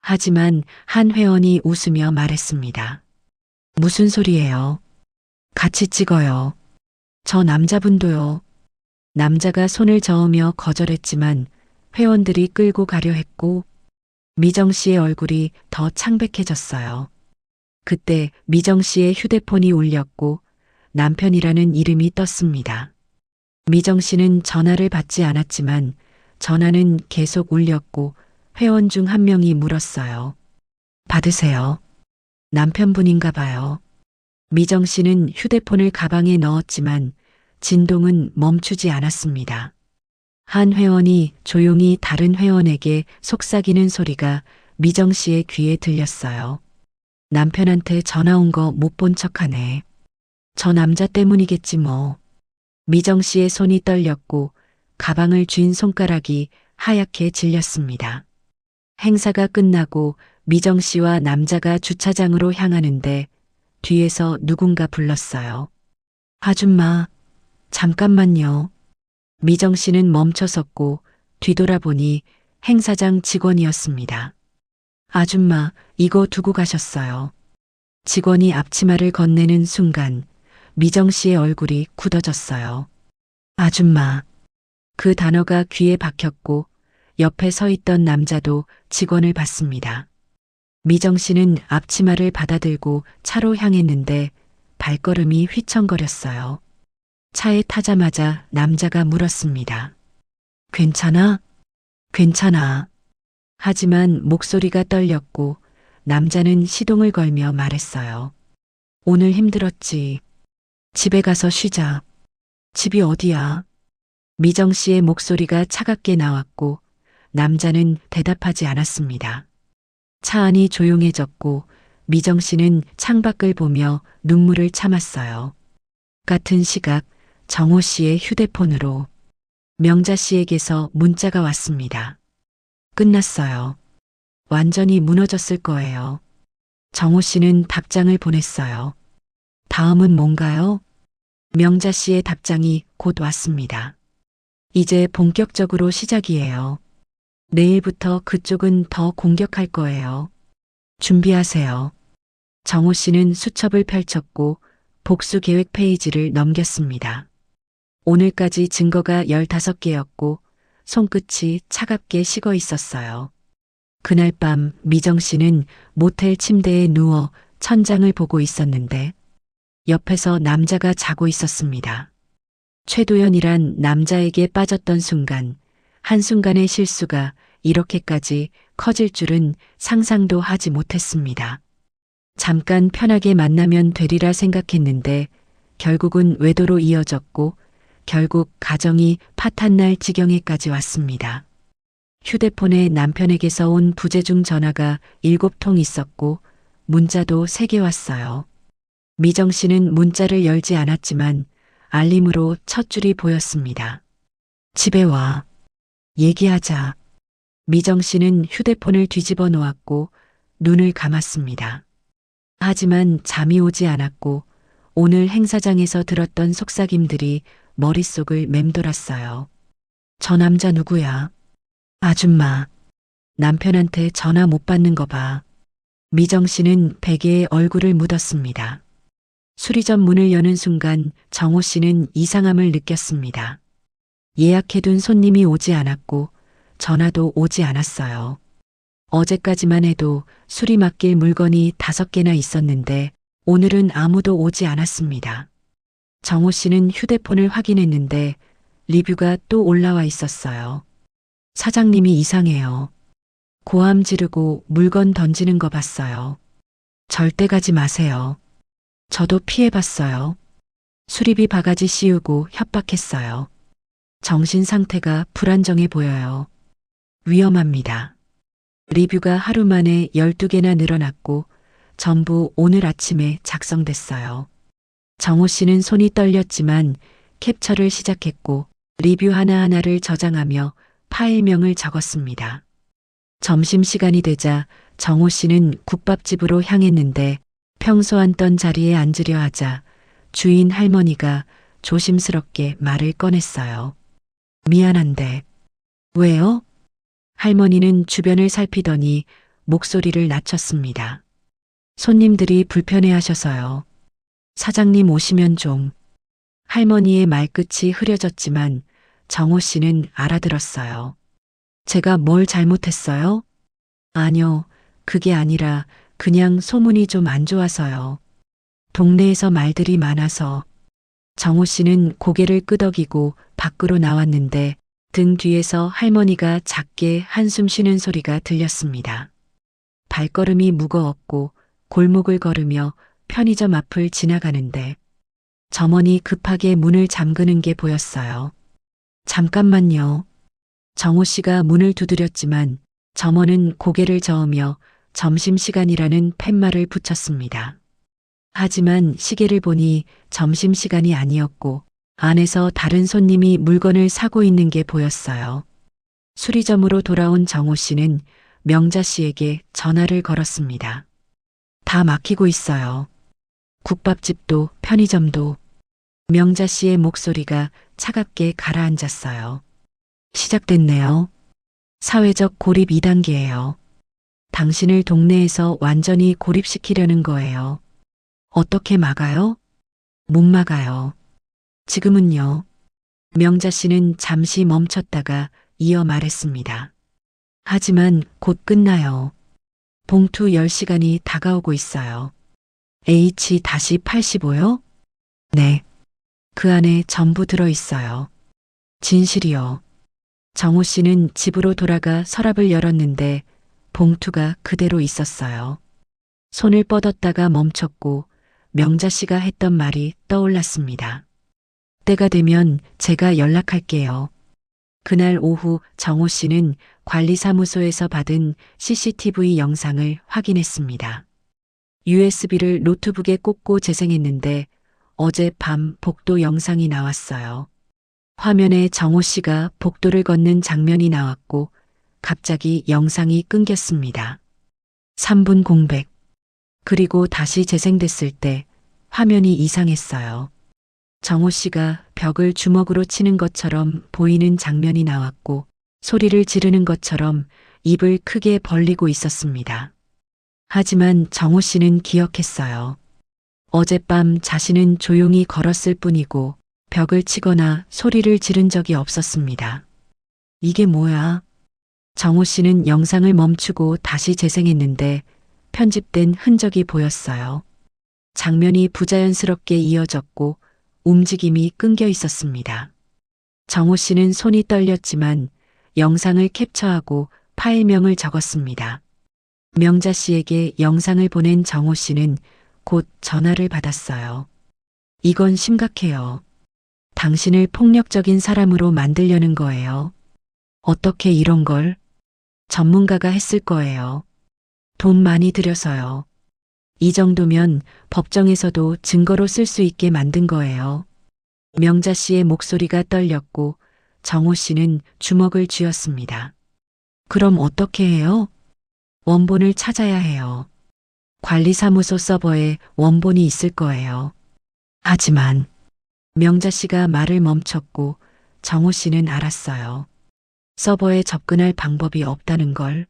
하지만 한 회원이 웃으며 말했습니다. 무슨 소리예요? 같이 찍어요. 저 남자분도요. 남자가 손을 저으며 거절했지만 회원들이 끌고 가려 했고 미정 씨의 얼굴이 더 창백해졌어요. 그때 미정 씨의 휴대폰이 울렸고 남편이라는 이름이 떴습니다. 미정 씨는 전화를 받지 않았지만 전화는 계속 울렸고 회원 중 한 명이 물었어요. 받으세요. 남편분인가 봐요. 미정 씨는 휴대폰을 가방에 넣었지만 진동은 멈추지 않았습니다. 한 회원이 조용히 다른 회원에게 속삭이는 소리가 미정 씨의 귀에 들렸어요. 남편한테 전화 온 거 못 본 척하네. 저 남자 때문이겠지 뭐. 미정 씨의 손이 떨렸고 가방을 쥔 손가락이 하얗게 질렸습니다. 행사가 끝나고 미정 씨와 남자가 주차장으로 향하는데 뒤에서 누군가 불렀어요. 아줌마, 잠깐만요. 미정 씨는 멈춰섰고 뒤돌아보니 행사장 직원이었습니다. 아줌마, 이거 두고 가셨어요. 직원이 앞치마를 건네는 순간 미정 씨의 얼굴이 굳어졌어요. 아줌마. 그 단어가 귀에 박혔고 옆에 서 있던 남자도 직원을 봤습니다. 미정 씨는 앞치마를 받아들고 차로 향했는데 발걸음이 휘청거렸어요. 차에 타자마자 남자가 물었습니다. 괜찮아? 괜찮아. 하지만 목소리가 떨렸고 남자는 시동을 걸며 말했어요. 오늘 힘들었지. 집에 가서 쉬자. 집이 어디야? 미정 씨의 목소리가 차갑게 나왔고 남자는 대답하지 않았습니다. 차 안이 조용해졌고 미정 씨는 창밖을 보며 눈물을 참았어요. 같은 시각 정호 씨의 휴대폰으로 명자 씨에게서 문자가 왔습니다. 끝났어요. 완전히 무너졌을 거예요. 정호 씨는 답장을 보냈어요. 다음은 뭔가요? 명자 씨의 답장이 곧 왔습니다. 이제 본격적으로 시작이에요. 내일부터 그쪽은 더 공격할 거예요. 준비하세요. 정호 씨는 수첩을 펼쳤고 복수 계획 페이지를 넘겼습니다. 오늘까지 증거가 15개였고 손끝이 차갑게 식어 있었어요. 그날 밤 미정 씨는 모텔 침대에 누워 천장을 보고 있었는데 옆에서 남자가 자고 있었습니다. 최도연이란 남자에게 빠졌던 순간, 한순간의 실수가 이렇게까지 커질 줄은 상상도 하지 못했습니다. 잠깐 편하게 만나면 되리라 생각했는데 결국은 외도로 이어졌고 결국 가정이 파탄날 지경에까지 왔습니다. 휴대폰에 남편에게서 온 부재중 전화가 7통 있었고 문자도 3개 왔어요. 미정 씨는 문자를 열지 않았지만 알림으로 첫 줄이 보였습니다. 집에 와. 얘기하자. 미정 씨는 휴대폰을 뒤집어 놓았고 눈을 감았습니다. 하지만 잠이 오지 않았고 오늘 행사장에서 들었던 속삭임들이 머릿속을 맴돌았어요. 저 남자 누구야? 아줌마. 남편한테 전화 못 받는 거 봐. 미정 씨는 베개에 얼굴을 묻었습니다. 수리점 문을 여는 순간 정호 씨는 이상함을 느꼈습니다. 예약해둔 손님이 오지 않았고 전화도 오지 않았어요. 어제까지만 해도 술이 맡길 물건이 5개나 있었는데 오늘은 아무도 오지 않았습니다. 정호 씨는 휴대폰을 확인했는데 리뷰가 또 올라와 있었어요. 사장님이 이상해요. 고함 지르고 물건 던지는 거 봤어요. 절대 가지 마세요. 저도 피해봤어요. 수리비 바가지 씌우고 협박했어요. 정신 상태가 불안정해 보여요. 위험합니다. 리뷰가 하루 만에 12개나 늘어났고 전부 오늘 아침에 작성됐어요. 정호 씨는 손이 떨렸지만 캡처를 시작했고 리뷰 하나하나를 저장하며 파일명을 적었습니다. 점심시간이 되자 정호 씨는 국밥집으로 향했는데 평소 앉던 자리에 앉으려 하자 주인 할머니가 조심스럽게 말을 꺼냈어요. 미안한데. 왜요? 할머니는 주변을 살피더니 목소리를 낮췄습니다. 손님들이 불편해하셔서요. 사장님 오시면 좀. 할머니의 말끝이 흐려졌지만 정호 씨는 알아들었어요. 제가 뭘 잘못했어요? 아니요, 그게 아니라 그냥 소문이 좀 안 좋아서요. 동네에서 말들이 많아서. 정호 씨는 고개를 끄덕이고 밖으로 나왔는데 등 뒤에서 할머니가 작게 한숨 쉬는 소리가 들렸습니다. 발걸음이 무거웠고 골목을 걸으며 편의점 앞을 지나가는데 점원이 급하게 문을 잠그는 게 보였어요. 잠깐만요. 정호 씨가 문을 두드렸지만 점원은 고개를 저으며 점심시간이라는 팻말을 붙였습니다. 하지만 시계를 보니 점심시간이 아니었고 안에서 다른 손님이 물건을 사고 있는 게 보였어요. 수리점으로 돌아온 정호 씨는 명자 씨에게 전화를 걸었습니다. 다 막히고 있어요. 국밥집도 편의점도. 명자 씨의 목소리가 차갑게 가라앉았어요. 시작됐네요. 사회적 고립 2단계예요. 당신을 동네에서 완전히 고립시키려는 거예요. 어떻게 막아요? 못 막아요. 지금은요. 명자 씨는 잠시 멈췄다가 이어 말했습니다. 하지만 곧 끝나요. 봉투 10시간이 다가오고 있어요. H-85요? 네. 그 안에 전부 들어 있어요. 진실이요. 정호 씨는 집으로 돌아가 서랍을 열었는데 봉투가 그대로 있었어요. 손을 뻗었다가 멈췄고 명자 씨가 했던 말이 떠올랐습니다. 때가 되면 제가 연락할게요. 그날 오후 정호 씨는 관리사무소에서 받은 CCTV 영상을 확인했습니다. USB를 노트북에 꽂고 재생했는데 어젯밤 복도 영상이 나왔어요. 화면에 정호 씨가 복도를 걷는 장면이 나왔고 갑자기 영상이 끊겼습니다. 3분 공백. 그리고 다시 재생됐을 때 화면이 이상했어요. 정호 씨가 벽을 주먹으로 치는 것처럼 보이는 장면이 나왔고 소리를 지르는 것처럼 입을 크게 벌리고 있었습니다. 하지만 정호 씨는 기억했어요. 어젯밤 자신은 조용히 걸었을 뿐이고 벽을 치거나 소리를 지른 적이 없었습니다. 이게 뭐야? 정호 씨는 영상을 멈추고 다시 재생했는데 편집된 흔적이 보였어요. 장면이 부자연스럽게 이어졌고 움직임이 끊겨 있었습니다. 정호 씨는 손이 떨렸지만 영상을 캡처하고 파일명을 적었습니다. 명자 씨에게 영상을 보낸 정호 씨는 곧 전화를 받았어요. 이건 심각해요. 당신을 폭력적인 사람으로 만들려는 거예요. 어떻게 이런 걸? 전문가가 했을 거예요. 돈 많이 들여서요. 이 정도면 법정에서도 증거로 쓸 수 있게 만든 거예요. 명자 씨의 목소리가 떨렸고 정호 씨는 주먹을 쥐었습니다. 그럼 어떻게 해요? 원본을 찾아야 해요. 관리사무소 서버에 원본이 있을 거예요. 하지만 명자 씨가 말을 멈췄고 정호 씨는 알았어요. 서버에 접근할 방법이 없다는 걸.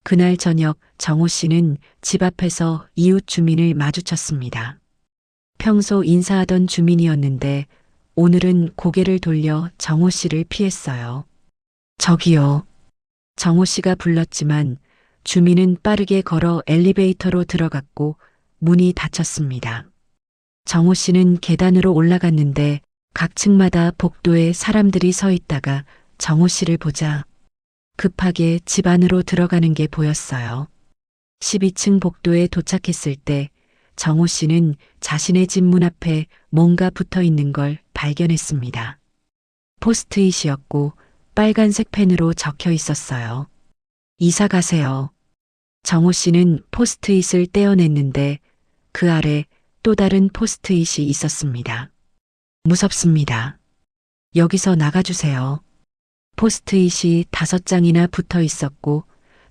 그날 저녁 정호 씨는 집 앞에서 이웃 주민을 마주쳤습니다. 평소 인사하던 주민이었는데 오늘은 고개를 돌려 정호 씨를 피했어요. 저기요. 정호 씨가 불렀지만 주민은 빠르게 걸어 엘리베이터로 들어갔고 문이 닫혔습니다. 정호 씨는 계단으로 올라갔는데 각 층마다 복도에 사람들이 서 있다가 정호 씨를 보자 급하게 집 안으로 들어가는 게 보였어요. 12층 복도에 도착했을 때 정호 씨는 자신의 집 문 앞에 뭔가 붙어 있는 걸 발견했습니다. 포스트잇이었고 빨간색 펜으로 적혀 있었어요. 이사 가세요. 정호 씨는 포스트잇을 떼어냈는데 그 아래 또 다른 포스트잇이 있었습니다. 무섭습니다. 여기서 나가주세요. 포스트잇이 5장이나 붙어 있었고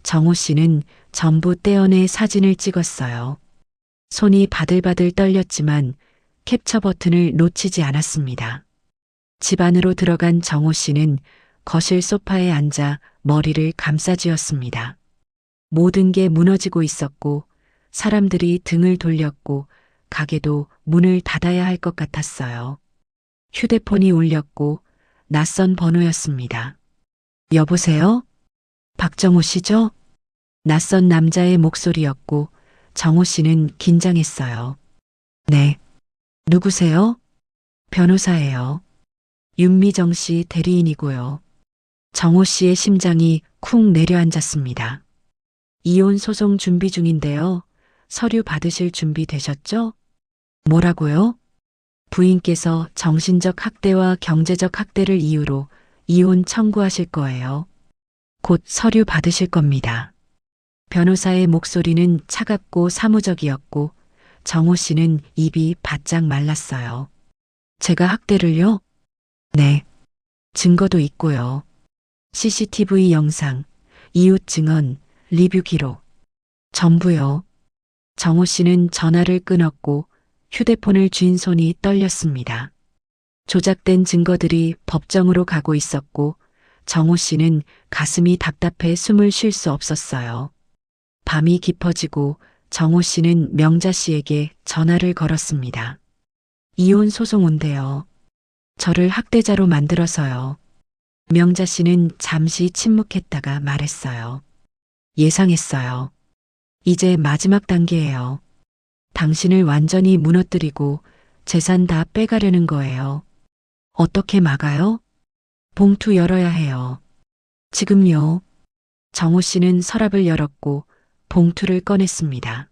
정호 씨는 전부 떼어내 사진을 찍었어요. 손이 바들바들 떨렸지만 캡처 버튼을 놓치지 않았습니다. 집 안으로 들어간 정호 씨는 거실 소파에 앉아 머리를 감싸쥐었습니다. 모든 게 무너지고 있었고 사람들이 등을 돌렸고 가게도 문을 닫아야 할 것 같았어요. 휴대폰이 울렸고 낯선 번호였습니다. 여보세요? 박정호 씨죠? 낯선 남자의 목소리였고 정호 씨는 긴장했어요. 네. 누구세요? 변호사예요. 윤미정 씨 대리인이고요. 정호 씨의 심장이 쿵 내려앉았습니다. 이혼 소송 준비 중인데요. 서류 받으실 준비 되셨죠? 뭐라고요? 부인께서 정신적 학대와 경제적 학대를 이유로 이혼 청구하실 거예요. 곧 서류 받으실 겁니다. 변호사의 목소리는 차갑고 사무적이었고 정호 씨는 입이 바짝 말랐어요. 제가 학대를요? 네. 증거도 있고요. CCTV 영상, 이웃 증언, 리뷰 기록. 전부요. 정호 씨는 전화를 끊었고 휴대폰을 쥔 손이 떨렸습니다. 조작된 증거들이 법정으로 가고 있었고 정호 씨는 가슴이 답답해 숨을 쉴 수 없었어요. 밤이 깊어지고 정호 씨는 명자 씨에게 전화를 걸었습니다. 이혼 소송 온대요. 저를 학대자로 만들어서요. 명자 씨는 잠시 침묵했다가 말했어요. 예상했어요. 이제 마지막 단계예요. 당신을 완전히 무너뜨리고 재산 다 빼가려는 거예요. 어떻게 막아요? 봉투 열어야 해요. 지금요. 정호 씨는 서랍을 열었고 봉투를 꺼냈습니다.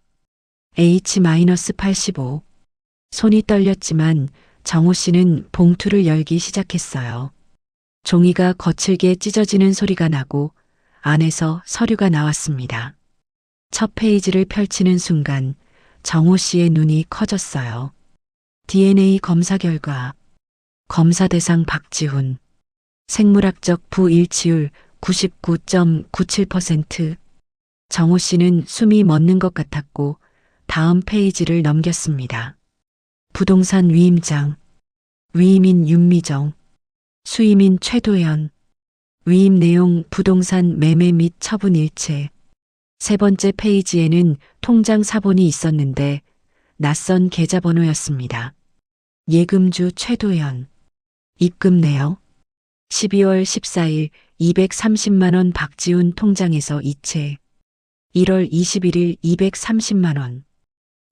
H-85. 손이 떨렸지만 정호 씨는 봉투를 열기 시작했어요. 종이가 거칠게 찢어지는 소리가 나고 안에서 서류가 나왔습니다. 첫 페이지를 펼치는 순간 정호 씨의 눈이 커졌어요. DNA 검사 결과. 검사 대상 박지훈. 생물학적 부일치율 99.97%. 정호 씨는 숨이 멎는 것 같았고 다음 페이지를 넘겼습니다. 부동산 위임장. 위임인 윤미정. 수임인 최도연. 위임 내용 부동산 매매 및 처분 일체. 세 번째 페이지에는 통장 사본이 있었는데 낯선 계좌번호였습니다. 예금주 최도연. 입금 내역. 12월 14일 230만 원 박지훈 통장에서 이체. 1월 21일 230만 원.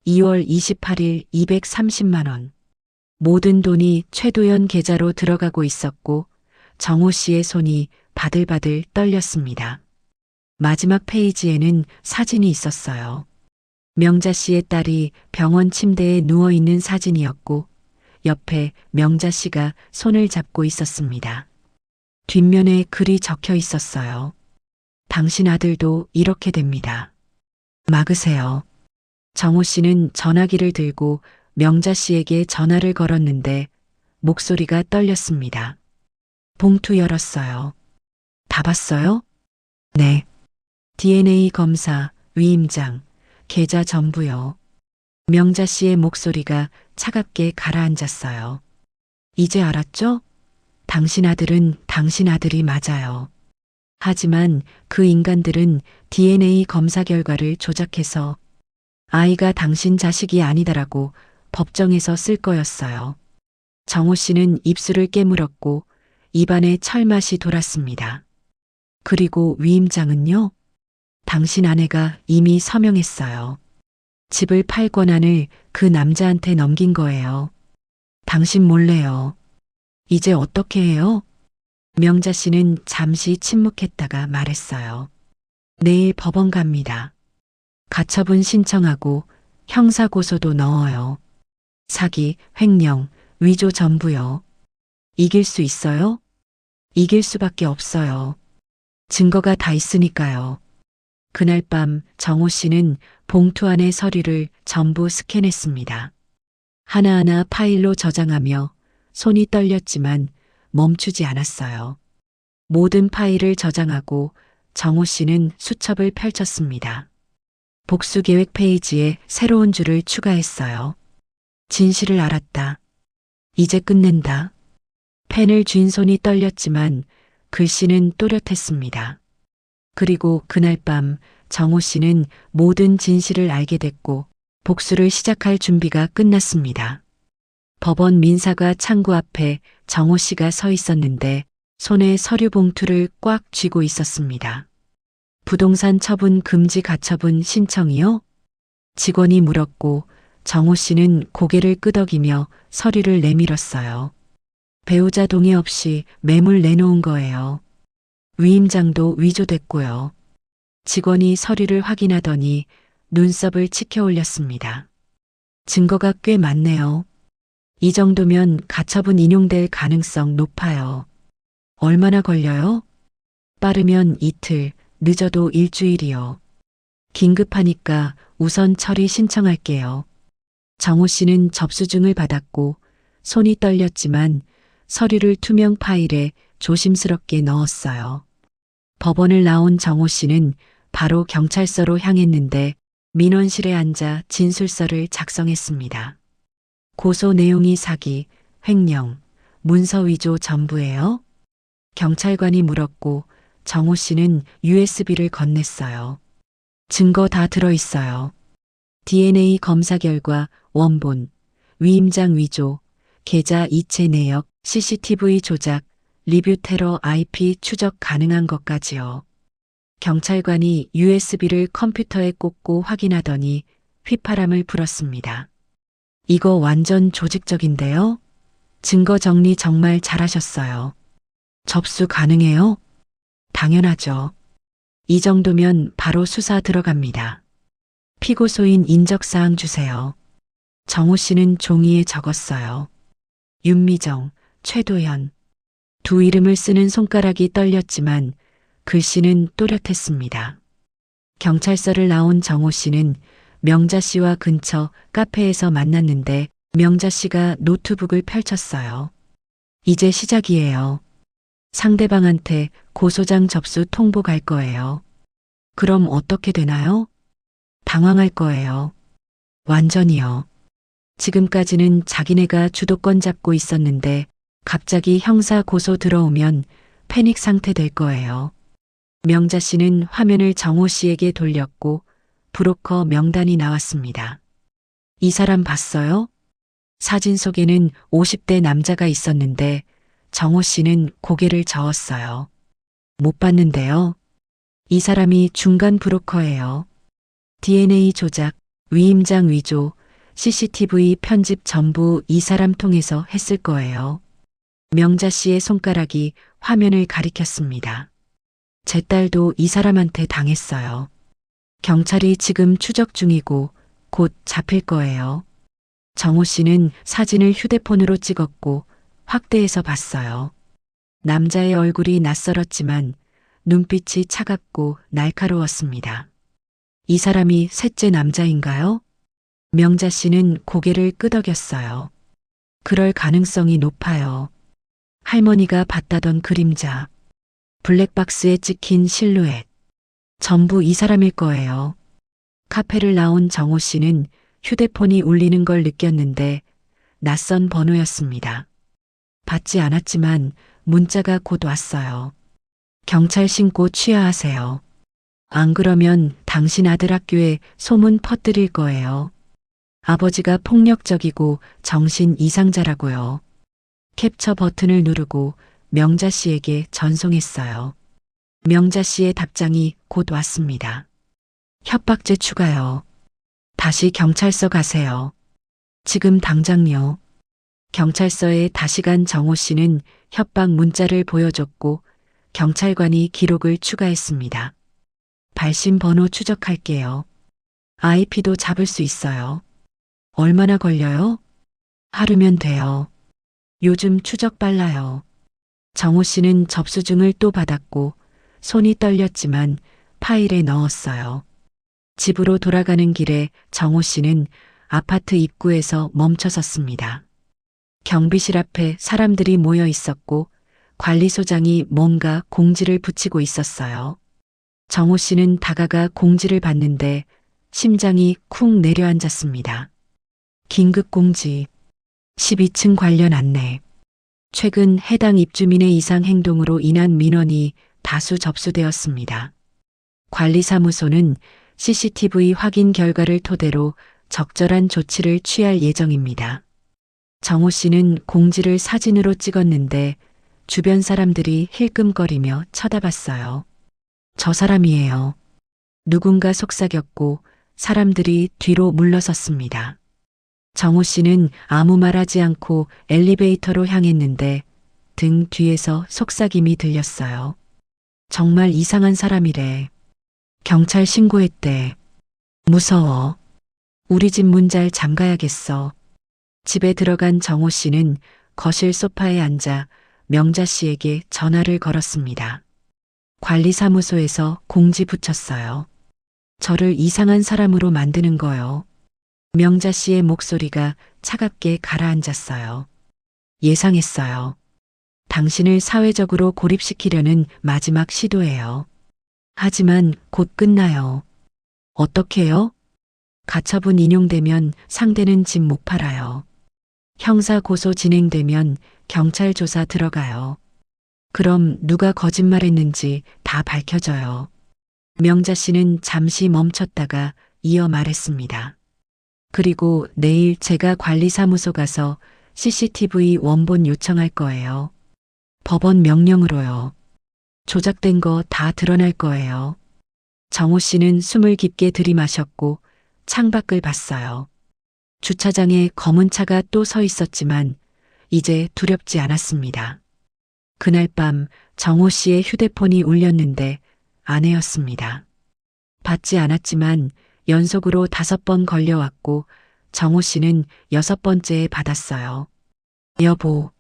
2월 28일 230만 원. 모든 돈이 최도연 계좌로 들어가고 있었고 정호 씨의 손이 바들바들 떨렸습니다. 마지막 페이지에는 사진이 있었어요. 명자 씨의 딸이 병원 침대에 누워있는 사진이었고 옆에 명자 씨가 손을 잡고 있었습니다. 뒷면에 글이 적혀 있었어요. 당신 아들도 이렇게 됩니다. 막으세요. 정호 씨는 전화기를 들고 명자 씨에게 전화를 걸었는데 목소리가 떨렸습니다. 봉투 열었어요. 다 봤어요? 네. DNA 검사, 위임장, 계좌 전부요. 명자 씨의 목소리가 차갑게 가라앉았어요. 이제 알았죠? 당신 아들은 당신 아들이 맞아요. 하지만 그 인간들은 DNA 검사 결과를 조작해서 아이가 당신 자식이 아니다라고 법정에서 쓸 거였어요. 정호 씨는 입술을 깨물었고 입안에 철맛이 돌았습니다. 그리고 위임장은요? 당신 아내가 이미 서명했어요. 집을 팔 권한을 그 남자한테 넘긴 거예요. 당신 몰래요. 이제 어떻게 해요? 명자 씨는 잠시 침묵했다가 말했어요. 내일 법원 갑니다. 가처분 신청하고 형사고소도 넣어요. 사기, 횡령, 위조 전부요. 이길 수 있어요? 이길 수밖에 없어요. 증거가 다 있으니까요. 그날 밤 정호 씨는 봉투 안의 서류를 전부 스캔했습니다. 하나하나 파일로 저장하며 손이 떨렸지만 멈추지 않았어요. 모든 파일을 저장하고 정호 씨는 수첩을 펼쳤습니다. 복수계획 페이지에 새로운 줄을 추가했어요. 진실을 알았다. 이제 끝낸다. 펜을 쥔 손이 떨렸지만 글씨는 또렷했습니다. 그리고 그날 밤 정호 씨는 모든 진실을 알게 됐고 복수를 시작할 준비가 끝났습니다. 법원 민사가 창구 앞에 정호 씨가 서 있었는데 손에 서류 봉투를 꽉 쥐고 있었습니다. 부동산 처분 금지 가처분 신청이요? 직원이 물었고 정호 씨는 고개를 끄덕이며 서류를 내밀었어요. 배우자 동의 없이 매물 내놓은 거예요. 위임장도 위조됐고요. 직원이 서류를 확인하더니 눈썹을 치켜 올렸습니다. 증거가 꽤 많네요. 이 정도면 가처분 인용될 가능성 높아요. 얼마나 걸려요? 빠르면 이틀, 늦어도 일주일이요. 긴급하니까 우선 처리 신청할게요. 정호 씨는 접수증을 받았고 손이 떨렸지만 서류를 투명 파일에 조심스럽게 넣었어요. 법원을 나온 정호 씨는 바로 경찰서로 향했는데 민원실에 앉아 진술서를 작성했습니다. 고소 내용이 사기, 횡령, 문서 위조 전부예요? 경찰관이 물었고 정호 씨는 USB를 건넸어요. 증거 다 들어있어요. DNA 검사 결과 원본, 위임장 위조, 계좌 이체 내역, CCTV 조작, 리뷰 테러 IP 추적 가능한 것까지요. 경찰관이 USB를 컴퓨터에 꽂고 확인하더니 휘파람을 불었습니다. 이거 완전 조직적인데요? 증거 정리 정말 잘하셨어요. 접수 가능해요? 당연하죠. 이 정도면 바로 수사 들어갑니다. 피고소인 인적사항 주세요. 정호 씨는 종이에 적었어요. 윤미정, 최도현. 두 이름을 쓰는 손가락이 떨렸지만 글씨는 또렷했습니다. 경찰서를 나온 정호 씨는 명자 씨와 근처 카페에서 만났는데 명자 씨가 노트북을 펼쳤어요. 이제 시작이에요. 상대방한테 고소장 접수 통보 갈 거예요. 그럼 어떻게 되나요? 당황할 거예요. 완전히요. 지금까지는 자기네가 주도권 잡고 있었는데 갑자기 형사 고소 들어오면 패닉 상태 될 거예요. 명자 씨는 화면을 정호 씨에게 돌렸고 브로커 명단이 나왔습니다. 이 사람 봤어요? 사진 속에는 50대 남자가 있었는데 정호 씨는 고개를 저었어요. 못 봤는데요. 이 사람이 중간 브로커예요. DNA 조작, 위임장 위조, CCTV 편집 전부 이 사람 통해서 했을 거예요. 명자 씨의 손가락이 화면을 가리켰습니다. 제 딸도 이 사람한테 당했어요. 경찰이 지금 추적 중이고 곧 잡힐 거예요. 정호 씨는 사진을 휴대폰으로 찍었고 확대해서 봤어요. 남자의 얼굴이 낯설었지만 눈빛이 차갑고 날카로웠습니다. 이 사람이 셋째 남자인가요? 명자 씨는 고개를 끄덕였어요. 그럴 가능성이 높아요. 할머니가 봤다던 그림자, 블랙박스에 찍힌 실루엣, 전부 이 사람일 거예요. 카페를 나온 정호 씨는 휴대폰이 울리는 걸 느꼈는데 낯선 번호였습니다. 받지 않았지만 문자가 곧 왔어요. 경찰 신고 취하하세요. 안 그러면 당신 아들 학교에 소문 퍼뜨릴 거예요. 아버지가 폭력적이고 정신 이상자라고요. 캡처 버튼을 누르고 명자 씨에게 전송했어요. 명자 씨의 답장이 곧 왔습니다. 협박죄 추가요. 다시 경찰서 가세요. 지금 당장요. 경찰서에 다시 간 정호 씨는 협박 문자를 보여줬고 경찰관이 기록을 추가했습니다. 발신 번호 추적할게요. IP도 잡을 수 있어요. 얼마나 걸려요? 하루면 돼요. 요즘 추적 빨라요. 정호 씨는 접수증을 또 받았고 손이 떨렸지만 파일에 넣었어요. 집으로 돌아가는 길에 정호 씨는 아파트 입구에서 멈춰섰습니다. 경비실 앞에 사람들이 모여 있었고 관리소장이 뭔가 공지를 붙이고 있었어요. 정호 씨는 다가가 공지를 봤는데 심장이 쿵 내려앉았습니다. 긴급 공지. 12층 관련 안내. 최근 해당 입주민의 이상 행동으로 인한 민원이 다수 접수되었습니다. 관리사무소는 CCTV 확인 결과를 토대로 적절한 조치를 취할 예정입니다. 정호 씨는 공지를 사진으로 찍었는데 주변 사람들이 힐끔거리며 쳐다봤어요. 저 사람이에요. 누군가 속삭였고 사람들이 뒤로 물러섰습니다. 정호 씨는 아무 말하지 않고 엘리베이터로 향했는데 등 뒤에서 속삭임이 들렸어요. 정말 이상한 사람이래. 경찰 신고했대. 무서워. 우리 집 문 잘 잠가야겠어. 집에 들어간 정호 씨는 거실 소파에 앉아 명자 씨에게 전화를 걸었습니다. 관리사무소에서 공지 붙였어요. 저를 이상한 사람으로 만드는 거요. 명자 씨의 목소리가 차갑게 가라앉았어요. 예상했어요. 당신을 사회적으로 고립시키려는 마지막 시도예요. 하지만 곧 끝나요. 어떻게요? 가처분 인용되면 상대는 집 못 팔아요. 형사 고소 진행되면 경찰 조사 들어가요. 그럼 누가 거짓말했는지 다 밝혀져요. 명자 씨는 잠시 멈췄다가 이어 말했습니다. 그리고 내일 제가 관리사무소 가서 CCTV 원본 요청할 거예요. 법원 명령으로요. 조작된 거 다 드러날 거예요. 정호 씨는 숨을 깊게 들이마셨고 창밖을 봤어요. 주차장에 검은 차가 또 서 있었지만 이제 두렵지 않았습니다. 그날 밤 정호 씨의 휴대폰이 울렸는데 아내였습니다. 받지 않았지만 연속으로 5번 걸려왔고 정호 씨는 6번째에 받았어요. 여보.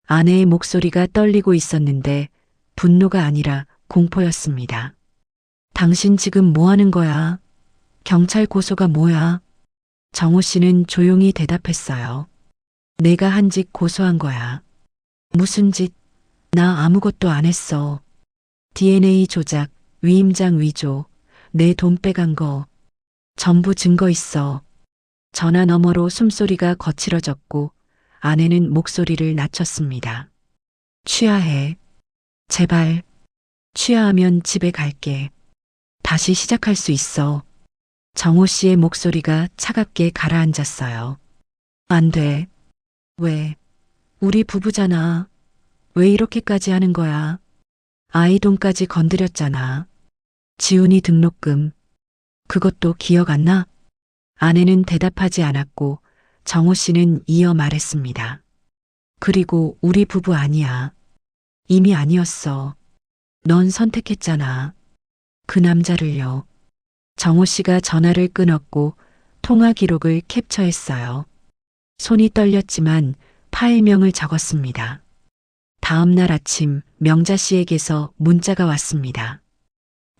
아내의 목소리가 떨리고 있었는데 분노가 아니라 공포였습니다. 당신 지금 뭐 하는 거야? 경찰 고소가 뭐야? 정호 씨는 조용히 대답했어요. 내가 한 짓 고소한 거야. 무슨 짓? 나 아무것도 안 했어. DNA 조작, 위임장 위조, 내 돈 빼간 거. 전부 증거 있어. 전화 너머로 숨소리가 거칠어졌고 아내는 목소리를 낮췄습니다. 취하해. 제발. 취하하면 집에 갈게. 다시 시작할 수 있어. 정호 씨의 목소리가 차갑게 가라앉았어요. 안 돼. 왜? 우리 부부잖아. 왜 이렇게까지 하는 거야? 아이 돈까지 건드렸잖아. 지훈이 등록금. 그것도 기억 안 나? 아내는 대답하지 않았고 정호 씨는 이어 말했습니다. 그리고 우리 부부 아니야. 이미 아니었어. 넌 선택했잖아. 그 남자를요. 정호 씨가 전화를 끊었고 통화 기록을 캡처했어요. 손이 떨렸지만 파일명을 적었습니다. 다음 날 아침 명자 씨에게서 문자가 왔습니다.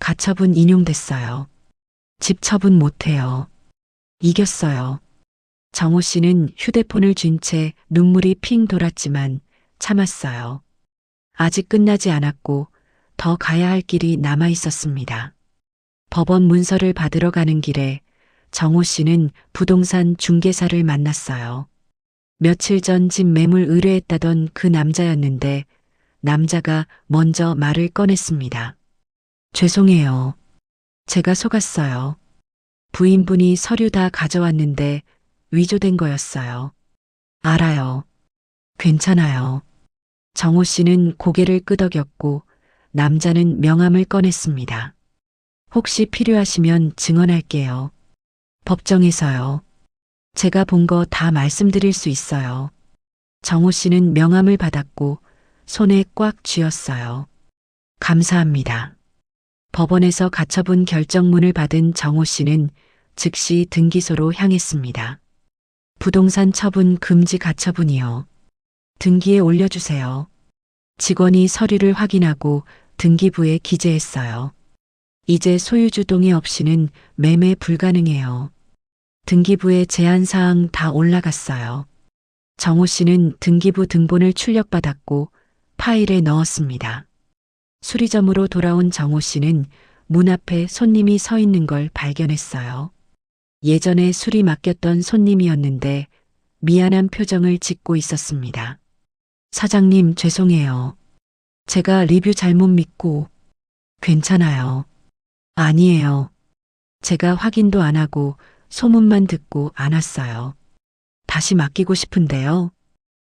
가처분 인용됐어요. 집 처분 못해요. 이겼어요. 정호 씨는 휴대폰을 쥔 채 눈물이 핑 돌았지만 참았어요. 아직 끝나지 않았고 더 가야 할 길이 남아 있었습니다. 법원 문서를 받으러 가는 길에 정호 씨는 부동산 중개사를 만났어요. 며칠 전 집 매물 의뢰했다던 그 남자였는데 남자가 먼저 말을 꺼냈습니다. 죄송해요. 제가 속았어요. 부인분이 서류 다 가져왔는데 위조된 거였어요. 알아요. 괜찮아요. 정호 씨는 고개를 끄덕였고 남자는 명함을 꺼냈습니다. 혹시 필요하시면 증언할게요. 법정에서요. 제가 본 거 다 말씀드릴 수 있어요. 정호 씨는 명함을 받았고 손에 꽉 쥐었어요. 감사합니다. 법원에서 가처분 결정문을 받은 정호 씨는 즉시 등기소로 향했습니다. 부동산 처분 금지 가처분이요. 등기에 올려주세요. 직원이 서류를 확인하고 등기부에 기재했어요. 이제 소유주 동의 없이는 매매 불가능해요. 등기부에 제한사항 다 올라갔어요. 정호 씨는 등기부 등본을 출력받았고 파일에 넣었습니다. 수리점으로 돌아온 정호 씨는 문 앞에 손님이 서 있는 걸 발견했어요. 예전에 술이 맡겼던 손님이었는데 미안한 표정을 짓고 있었습니다. 사장님 죄송해요. 제가 리뷰 잘못 믿고. 괜찮아요. 아니에요. 제가 확인도 안 하고 소문만 듣고 안 왔어요. 다시 맡기고 싶은데요.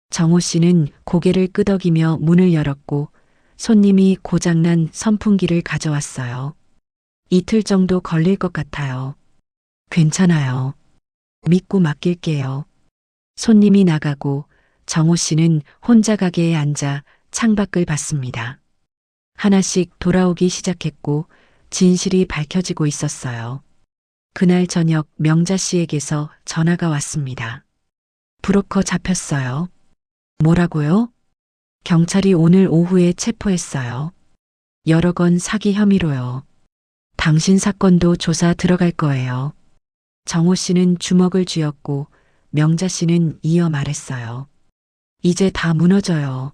정호 씨는 고개를 끄덕이며 문을 열었고 손님이 고장난 선풍기를 가져왔어요. 이틀 정도 걸릴 것 같아요. 괜찮아요. 믿고 맡길게요. 손님이 나가고 정호 씨는 혼자 가게에 앉아 창밖을 봤습니다. 하나씩 돌아오기 시작했고 진실이 밝혀지고 있었어요. 그날 저녁 명자 씨에게서 전화가 왔습니다. 브로커 잡혔어요. 뭐라고요? 경찰이 오늘 오후에 체포했어요. 여러 건 사기 혐의로요. 당신 사건도 조사 들어갈 거예요. 정호 씨는 주먹을 쥐었고 명자 씨는 이어 말했어요. 이제 다 무너져요.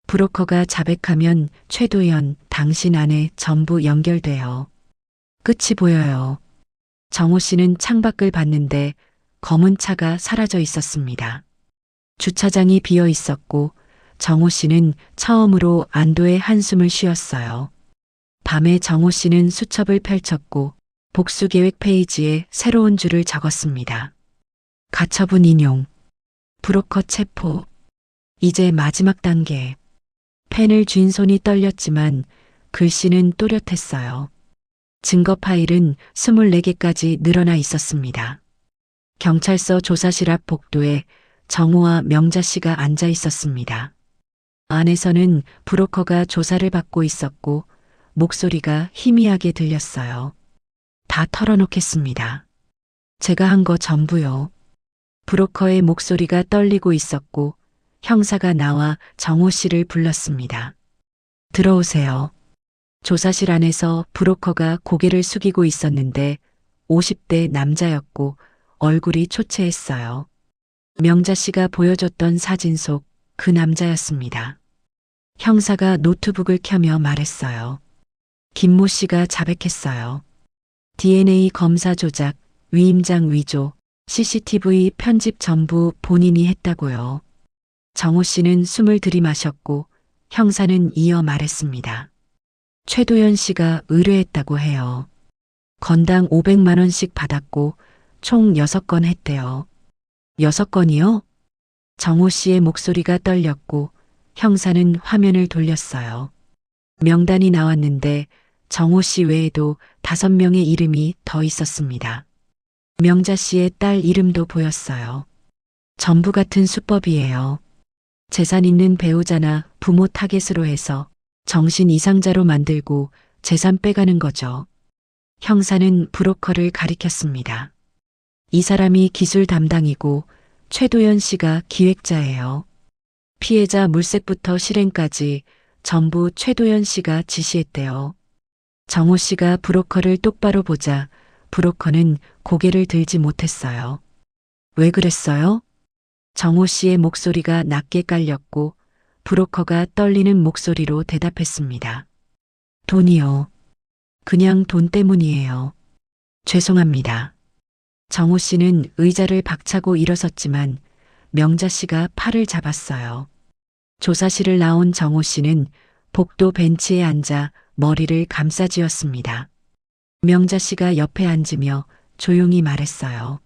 브로커가 자백하면 최도연, 당신 안에 전부 연결돼요. 끝이 보여요. 정호 씨는 창밖을 봤는데 검은 차가 사라져 있었습니다. 주차장이 비어 있었고 정호 씨는 처음으로 안도의 한숨을 쉬었어요. 밤에 정호 씨는 수첩을 펼쳤고 복수계획 페이지에 새로운 줄을 적었습니다. 가처분 인용. 브로커 체포. 이제 마지막 단계. 펜을 쥔 손이 떨렸지만 글씨는 또렷했어요. 증거 파일은 24개까지 늘어나 있었습니다. 경찰서 조사실 앞 복도에 정호와 명자 씨가 앉아 있었습니다. 안에서는 브로커가 조사를 받고 있었고 목소리가 희미하게 들렸어요. 다 털어놓겠습니다. 제가 한 거 전부요. 브로커의 목소리가 떨리고 있었고 형사가 나와 정호 씨를 불렀습니다. 들어오세요. 조사실 안에서 브로커가 고개를 숙이고 있었는데 50대 남자였고 얼굴이 초췌했어요. 명자 씨가 보여줬던 사진 속 그 남자였습니다. 형사가 노트북을 켜며 말했어요. 김모 씨가 자백했어요. DNA 검사 조작, 위임장 위조, CCTV 편집 전부 본인이 했다고요. 정호 씨는 숨을 들이마셨고 형사는 이어 말했습니다. 최도연 씨가 의뢰했다고 해요. 건당 500만 원씩 받았고 총 6건 했대요. 6건이요? 정호 씨의 목소리가 떨렸고 형사는 화면을 돌렸어요. 명단이 나왔는데 정호 씨 외에도 5명의 이름이 더 있었습니다. 명자 씨의 딸 이름도 보였어요. 전부 같은 수법이에요. 재산 있는 배우자나 부모 타겟으로 해서 정신 이상자로 만들고 재산 빼가는 거죠. 형사는 브로커를 가리켰습니다. 이 사람이 기술 담당이고 최도연 씨가 기획자예요. 피해자 물색부터 실행까지 전부 최도연 씨가 지시했대요. 정호 씨가 브로커를 똑바로 보자 브로커는 고개를 들지 못했어요. 왜 그랬어요? 정호 씨의 목소리가 낮게 깔렸고 브로커가 떨리는 목소리로 대답했습니다. 돈이요. 그냥 돈 때문이에요. 죄송합니다. 정호 씨는 의자를 박차고 일어섰지만 명자 씨가 팔을 잡았어요. 조사실을 나온 정호 씨는 복도 벤치에 앉아 머리를 감싸쥐었습니다. 명자 씨가 옆에 앉으며 조용히 말했어요.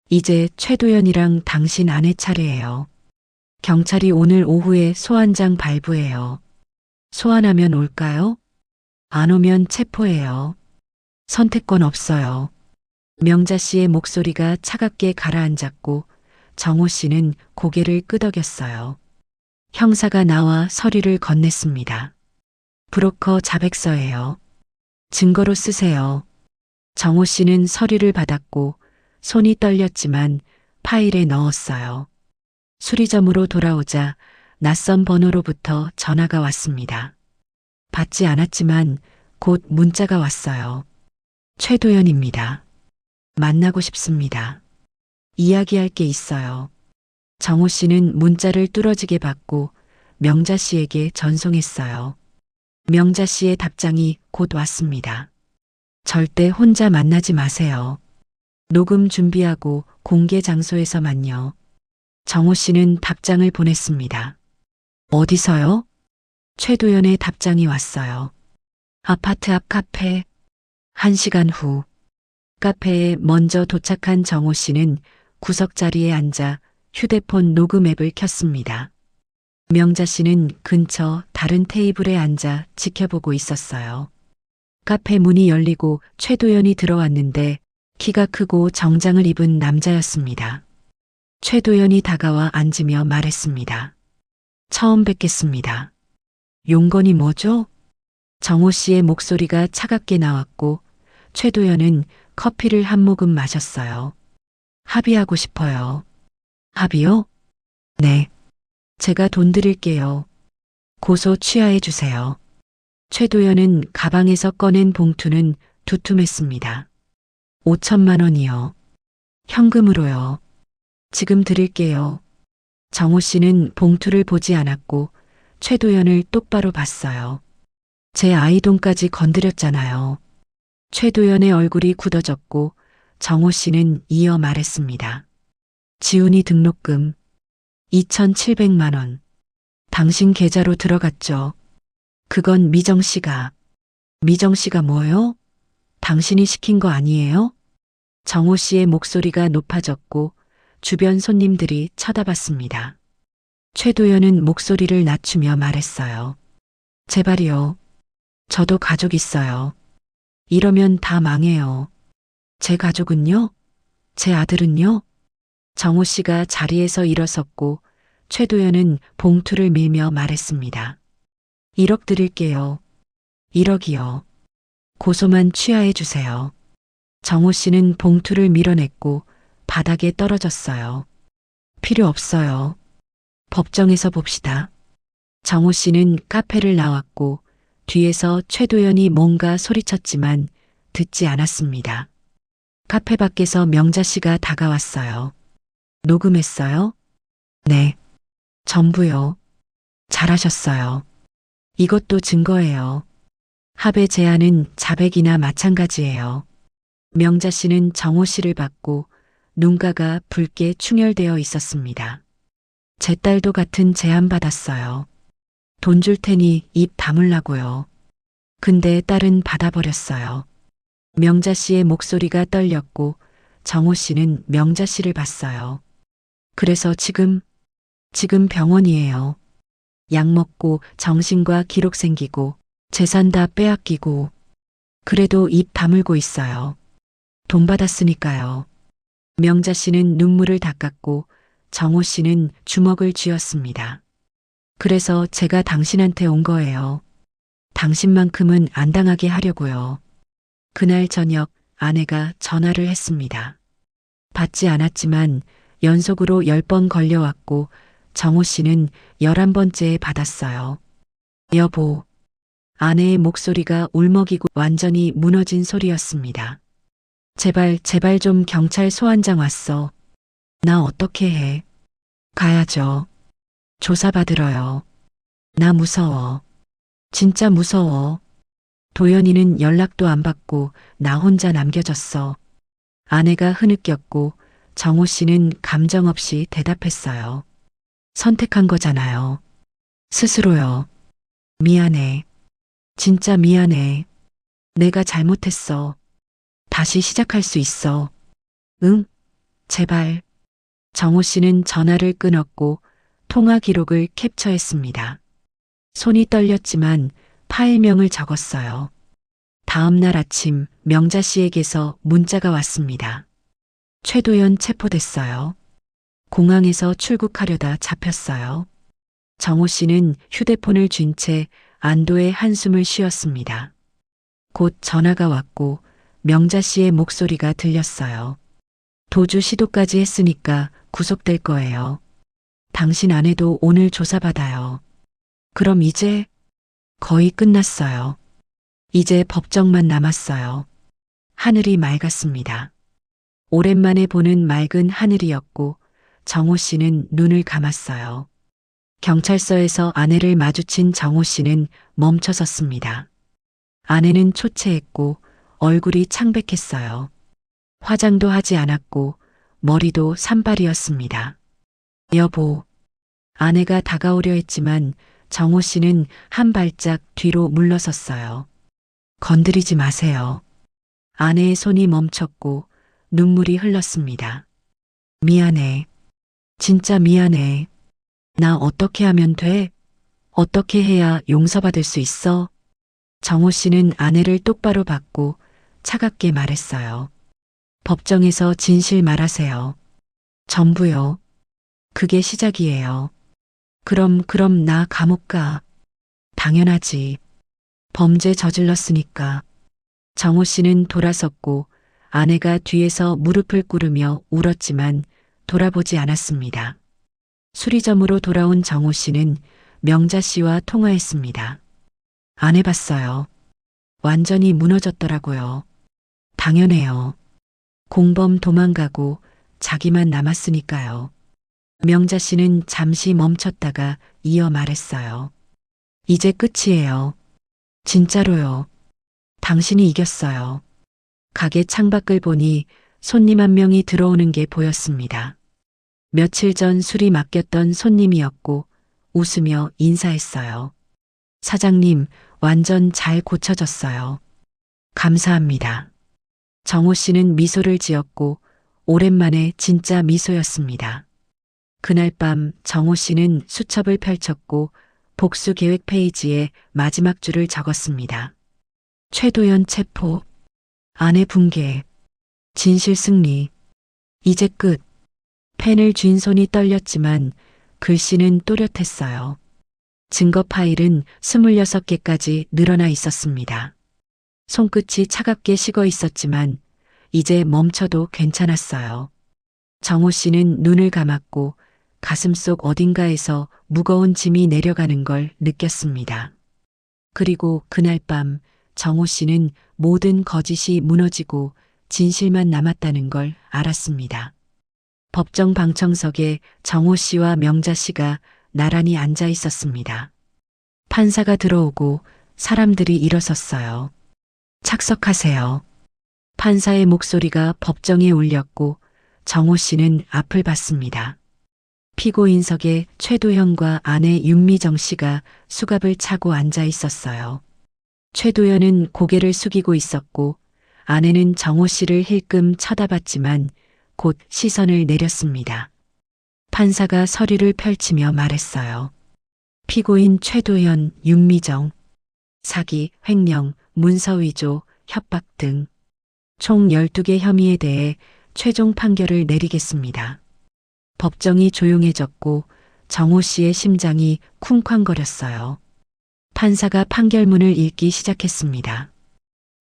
이제 최도연이랑 당신 아내 차례예요. 경찰이 오늘 오후에 소환장 발부해요. 소환하면 올까요? 안 오면 체포해요. 선택권 없어요. 명자 씨의 목소리가 차갑게 가라앉았고 정호 씨는 고개를 끄덕였어요. 형사가 나와 서류를 건넸습니다. 브로커 자백서예요. 증거로 쓰세요. 정호 씨는 서류를 받았고 손이 떨렸지만 파일에 넣었어요. 수리점으로 돌아오자 낯선 번호로부터 전화가 왔습니다. 받지 않았지만 곧 문자가 왔어요. 최도연입니다. 만나고 싶습니다. 이야기할 게 있어요. 정호 씨는 문자를 뚫어지게 받고 명자 씨에게 전송했어요. 명자 씨의 답장이 곧 왔습니다. 절대 혼자 만나지 마세요. 녹음 준비하고 공개 장소에서만요. 정호 씨는 답장을 보냈습니다. 어디서요? 최도연의 답장이 왔어요. 아파트 앞 카페. 1시간 후. 카페에 먼저 도착한 정호 씨는 구석자리에 앉아 휴대폰 녹음 앱을 켰습니다. 명자 씨는 근처 다른 테이블에 앉아 지켜보고 있었어요. 카페 문이 열리고 최도연이 들어왔는데 키가 크고 정장을 입은 남자였습니다. 최도연이 다가와 앉으며 말했습니다. 처음 뵙겠습니다. 용건이 뭐죠? 정호 씨의 목소리가 차갑게 나왔고 최도연은 커피를 한 모금 마셨어요. 합의하고 싶어요. 합의요? 네. 제가 돈 드릴게요. 고소 취하해 주세요. 최도연은 가방에서 꺼낸 봉투는 두툼했습니다. 5천만 원이요. 현금으로요. 지금 드릴게요. 정호 씨는 봉투를 보지 않았고 최도연을 똑바로 봤어요. 제 아이 돈까지 건드렸잖아요. 최도연의 얼굴이 굳어졌고 정호 씨는 이어 말했습니다. 지훈이 등록금 2,700만 원. 당신 계좌로 들어갔죠. 그건 미정 씨가. 미정 씨가 뭐요? 당신이 시킨 거 아니에요? 정호 씨의 목소리가 높아졌고 주변 손님들이 쳐다봤습니다. 최도연은 목소리를 낮추며 말했어요. 제발이요. 저도 가족 있어요. 이러면 다 망해요. 제 가족은요? 제 아들은요? 정호 씨가 자리에서 일어섰고 최도연은 봉투를 밀며 말했습니다. 1억 드릴게요. 1억이요. 고소만 취하해 주세요. 정호 씨는 봉투를 밀어냈고 바닥에 떨어졌어요. 필요 없어요. 법정에서 봅시다. 정호 씨는 카페를 나왔고 뒤에서 최도연이 뭔가 소리쳤지만 듣지 않았습니다. 카페 밖에서 명자 씨가 다가왔어요. 녹음했어요? 네. 전부요. 잘하셨어요. 이것도 증거예요. 합의 제안은 자백이나 마찬가지예요. 명자 씨는 정호 씨를 받고 눈가가 붉게 충혈되어 있었습니다. 제 딸도 같은 제안 받았어요. 돈 줄 테니 입 다물라고요. 근데 딸은 받아버렸어요. 명자 씨의 목소리가 떨렸고 정호 씨는 명자 씨를 봤어요. 그래서 지금 병원이에요. 약 먹고 정신과 기록 생기고 재산 다 빼앗기고 그래도 입 다물고 있어요. 돈 받았으니까요. 명자 씨는 눈물을 닦았고 정호 씨는 주먹을 쥐었습니다. 그래서 제가 당신한테 온 거예요. 당신만큼은 안 당하게 하려고요. 그날 저녁 아내가 전화를 했습니다. 받지 않았지만 연속으로 10번 걸려왔고 정호 씨는 11번째에 받았어요. 여보. 아내의 목소리가 울먹이고 완전히 무너진 소리였습니다. 제발, 제발 좀 경찰 소환장 왔어. 나 어떻게 해? 가야죠. 조사받으러요. 나 무서워. 진짜 무서워. 도연이는 연락도 안 받고 나 혼자 남겨졌어. 아내가 흐느꼈고 정호 씨는 감정 없이 대답했어요. 선택한 거잖아요. 스스로요. 미안해. 진짜 미안해. 내가 잘못했어. 다시 시작할 수 있어. 응? 제발. 정호 씨는 전화를 끊었고 통화 기록을 캡처했습니다. 손이 떨렸지만 파일명을 적었어요. 다음 날 아침 명자 씨에게서 문자가 왔습니다. 최도연 체포됐어요. 공항에서 출국하려다 잡혔어요. 정호 씨는 휴대폰을 쥔 채 안도의 한숨을 쉬었습니다. 곧 전화가 왔고 명자 씨의 목소리가 들렸어요. 도주 시도까지 했으니까 구속될 거예요. 당신 아내도 오늘 조사받아요. 그럼 이제 거의 끝났어요. 이제 법정만 남았어요. 하늘이 맑았습니다. 오랜만에 보는 맑은 하늘이었고 정호 씨는 눈을 감았어요. 경찰서에서 아내를 마주친 정호 씨는 멈춰섰습니다. 아내는 초췌했고 얼굴이 창백했어요. 화장도 하지 않았고 머리도 산발이었습니다. 여보. 아내가 다가오려 했지만 정호 씨는 한 발짝 뒤로 물러섰어요. 건드리지 마세요. 아내의 손이 멈췄고 눈물이 흘렀습니다. 미안해. 진짜 미안해. 나 어떻게 하면 돼? 어떻게 해야 용서받을 수 있어? 정호 씨는 아내를 똑바로 받고 차갑게 말했어요. 법정에서 진실 말하세요. 전부요. 그게 시작이에요. 그럼 나 감옥 가. 당연하지. 범죄 저질렀으니까. 정호 씨는 돌아섰고 아내가 뒤에서 무릎을 꿇으며 울었지만 돌아보지 않았습니다. 수리점으로 돌아온 정호 씨는 명자 씨와 통화했습니다. 안 해봤어요. 완전히 무너졌더라고요. 당연해요. 공범 도망가고 자기만 남았으니까요. 명자 씨는 잠시 멈췄다가 이어 말했어요. 이제 끝이에요. 진짜로요. 당신이 이겼어요. 가게 창밖을 보니 손님 한 명이 들어오는 게 보였습니다. 며칠 전 술이 맡겼던 손님이었고 웃으며 인사했어요. 사장님, 완전 잘 고쳐졌어요. 감사합니다. 정호 씨는 미소를 지었고 오랜만에 진짜 미소였습니다. 그날 밤 정호 씨는 수첩을 펼쳤고 복수 계획 페이지에 마지막 줄을 적었습니다. 최도연 체포, 아내 붕괴, 진실 승리, 이제 끝. 펜을 쥔 손이 떨렸지만 글씨는 또렷했어요. 증거 파일은 26개까지 늘어나 있었습니다. 손끝이 차갑게 식어 있었지만 이제 멈춰도 괜찮았어요. 정호 씨는 눈을 감았고 가슴속 어딘가에서 무거운 짐이 내려가는 걸 느꼈습니다. 그리고 그날 밤 정호 씨는 모든 거짓이 무너지고 진실만 남았다는 걸 알았습니다. 법정 방청석에 정호 씨와 명자 씨가 나란히 앉아 있었습니다. 판사가 들어오고 사람들이 일어섰어요. 착석하세요. 판사의 목소리가 법정에 울렸고 정호 씨는 앞을 봤습니다. 피고인석에 최도현과 아내 윤미정 씨가 수갑을 차고 앉아 있었어요. 최도현은 고개를 숙이고 있었고 아내는 정호 씨를 힐끔 쳐다봤지만 곧 시선을 내렸습니다. 판사가 서류를 펼치며 말했어요. 피고인 최도현, 윤미정, 사기, 횡령, 문서위조, 협박 등 총 12개 혐의에 대해 최종 판결을 내리겠습니다. 법정이 조용해졌고 정호 씨의 심장이 쿵쾅거렸어요. 판사가 판결문을 읽기 시작했습니다.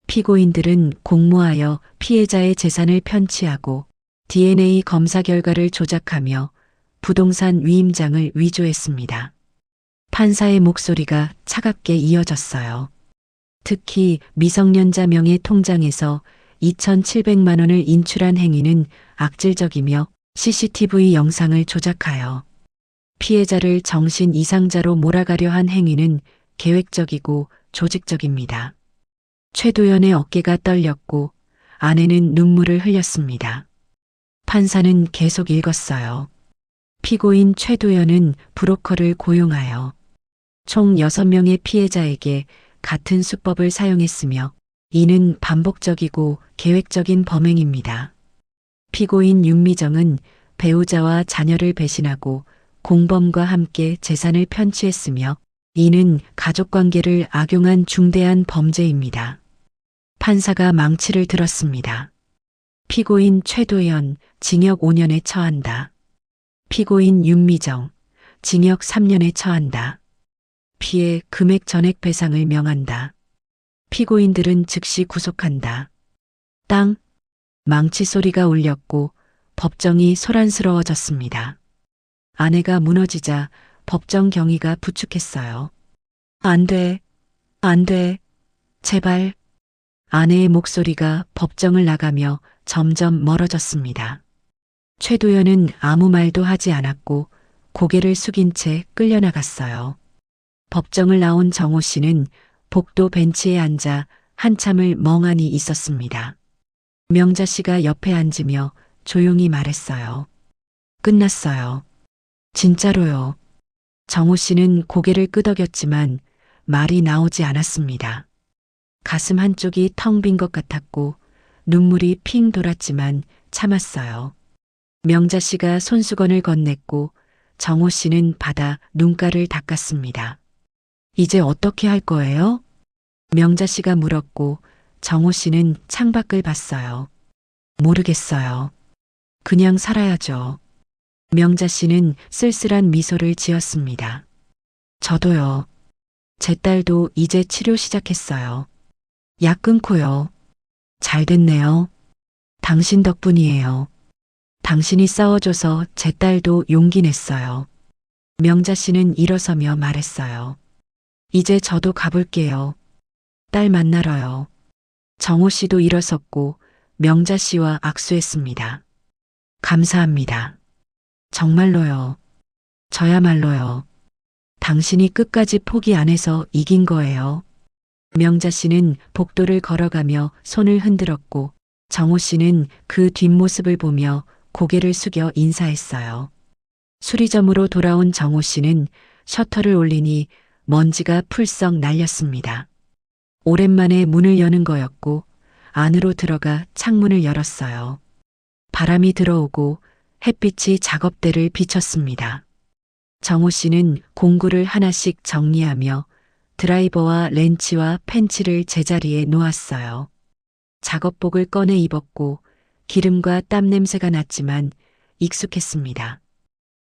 피고인들은 공모하여 피해자의 재산을 편취하고 DNA 검사 결과를 조작하며 부동산 위임장을 위조했습니다. 판사의 목소리가 차갑게 이어졌어요. 특히 미성년자 명의 통장에서 2,700만 원을 인출한 행위는 악질적이며 CCTV 영상을 조작하여 피해자를 정신 이상자로 몰아가려 한 행위는 계획적이고 조직적입니다. 최도연의 어깨가 떨렸고 아내는 눈물을 흘렸습니다. 판사는 계속 읽었어요. 피고인 최도연은 브로커를 고용하여 총 6명의 피해자에게 같은 수법을 사용했으며 이는 반복적이고 계획적인 범행입니다. 피고인 윤미정은 배우자와 자녀를 배신하고 공범과 함께 재산을 편취했으며 이는 가족관계를 악용한 중대한 범죄입니다. 판사가 망치를 들었습니다. 피고인 최도연 징역 5년에 처한다. 피고인 윤미정 징역 3년에 처한다. 피해 금액 전액 배상을 명한다. 피고인들은 즉시 구속한다. 땅! 망치 소리가 울렸고 법정이 소란스러워졌습니다. 아내가 무너지자 법정 경위가 부축했어요. 안 돼, 안 돼, 제발. 아내의 목소리가 법정을 나가며 점점 멀어졌습니다. 최도연은 아무 말도 하지 않았고 고개를 숙인 채 끌려나갔어요. 법정을 나온 정호 씨는 복도 벤치에 앉아 한참을 멍하니 있었습니다. 명자 씨가 옆에 앉으며 조용히 말했어요. 끝났어요. 진짜로요. 정호 씨는 고개를 끄덕였지만 말이 나오지 않았습니다. 가슴 한쪽이 텅 빈 것 같았고 눈물이 핑 돌았지만 참았어요. 명자 씨가 손수건을 건넸고 정호 씨는 받아 눈가를 닦았습니다. 이제 어떻게 할 거예요? 명자 씨가 물었고 정호 씨는 창밖을 봤어요. 모르겠어요. 그냥 살아야죠. 명자 씨는 쓸쓸한 미소를 지었습니다. 저도요. 제 딸도 이제 치료 시작했어요. 약 끊고요. 잘 됐네요. 당신 덕분이에요. 당신이 싸워줘서 제 딸도 용기 냈어요. 명자 씨는 일어서며 말했어요. 이제 저도 가볼게요. 딸 만나러요. 정호 씨도 일어섰고 명자 씨와 악수했습니다. 감사합니다. 정말로요. 저야말로요. 당신이 끝까지 포기 안 해서 이긴 거예요. 명자 씨는 복도를 걸어가며 손을 흔들었고 정호 씨는 그 뒷모습을 보며 고개를 숙여 인사했어요. 수리점으로 돌아온 정호 씨는 셔터를 올리니 먼지가 풀썩 날렸습니다. 오랜만에 문을 여는 거였고 안으로 들어가 창문을 열었어요. 바람이 들어오고 햇빛이 작업대를 비쳤습니다. 정호 씨는 공구를 하나씩 정리하며 드라이버와 렌치와 펜치를 제자리에 놓았어요. 작업복을 꺼내 입었고 기름과 땀 냄새가 났지만 익숙했습니다.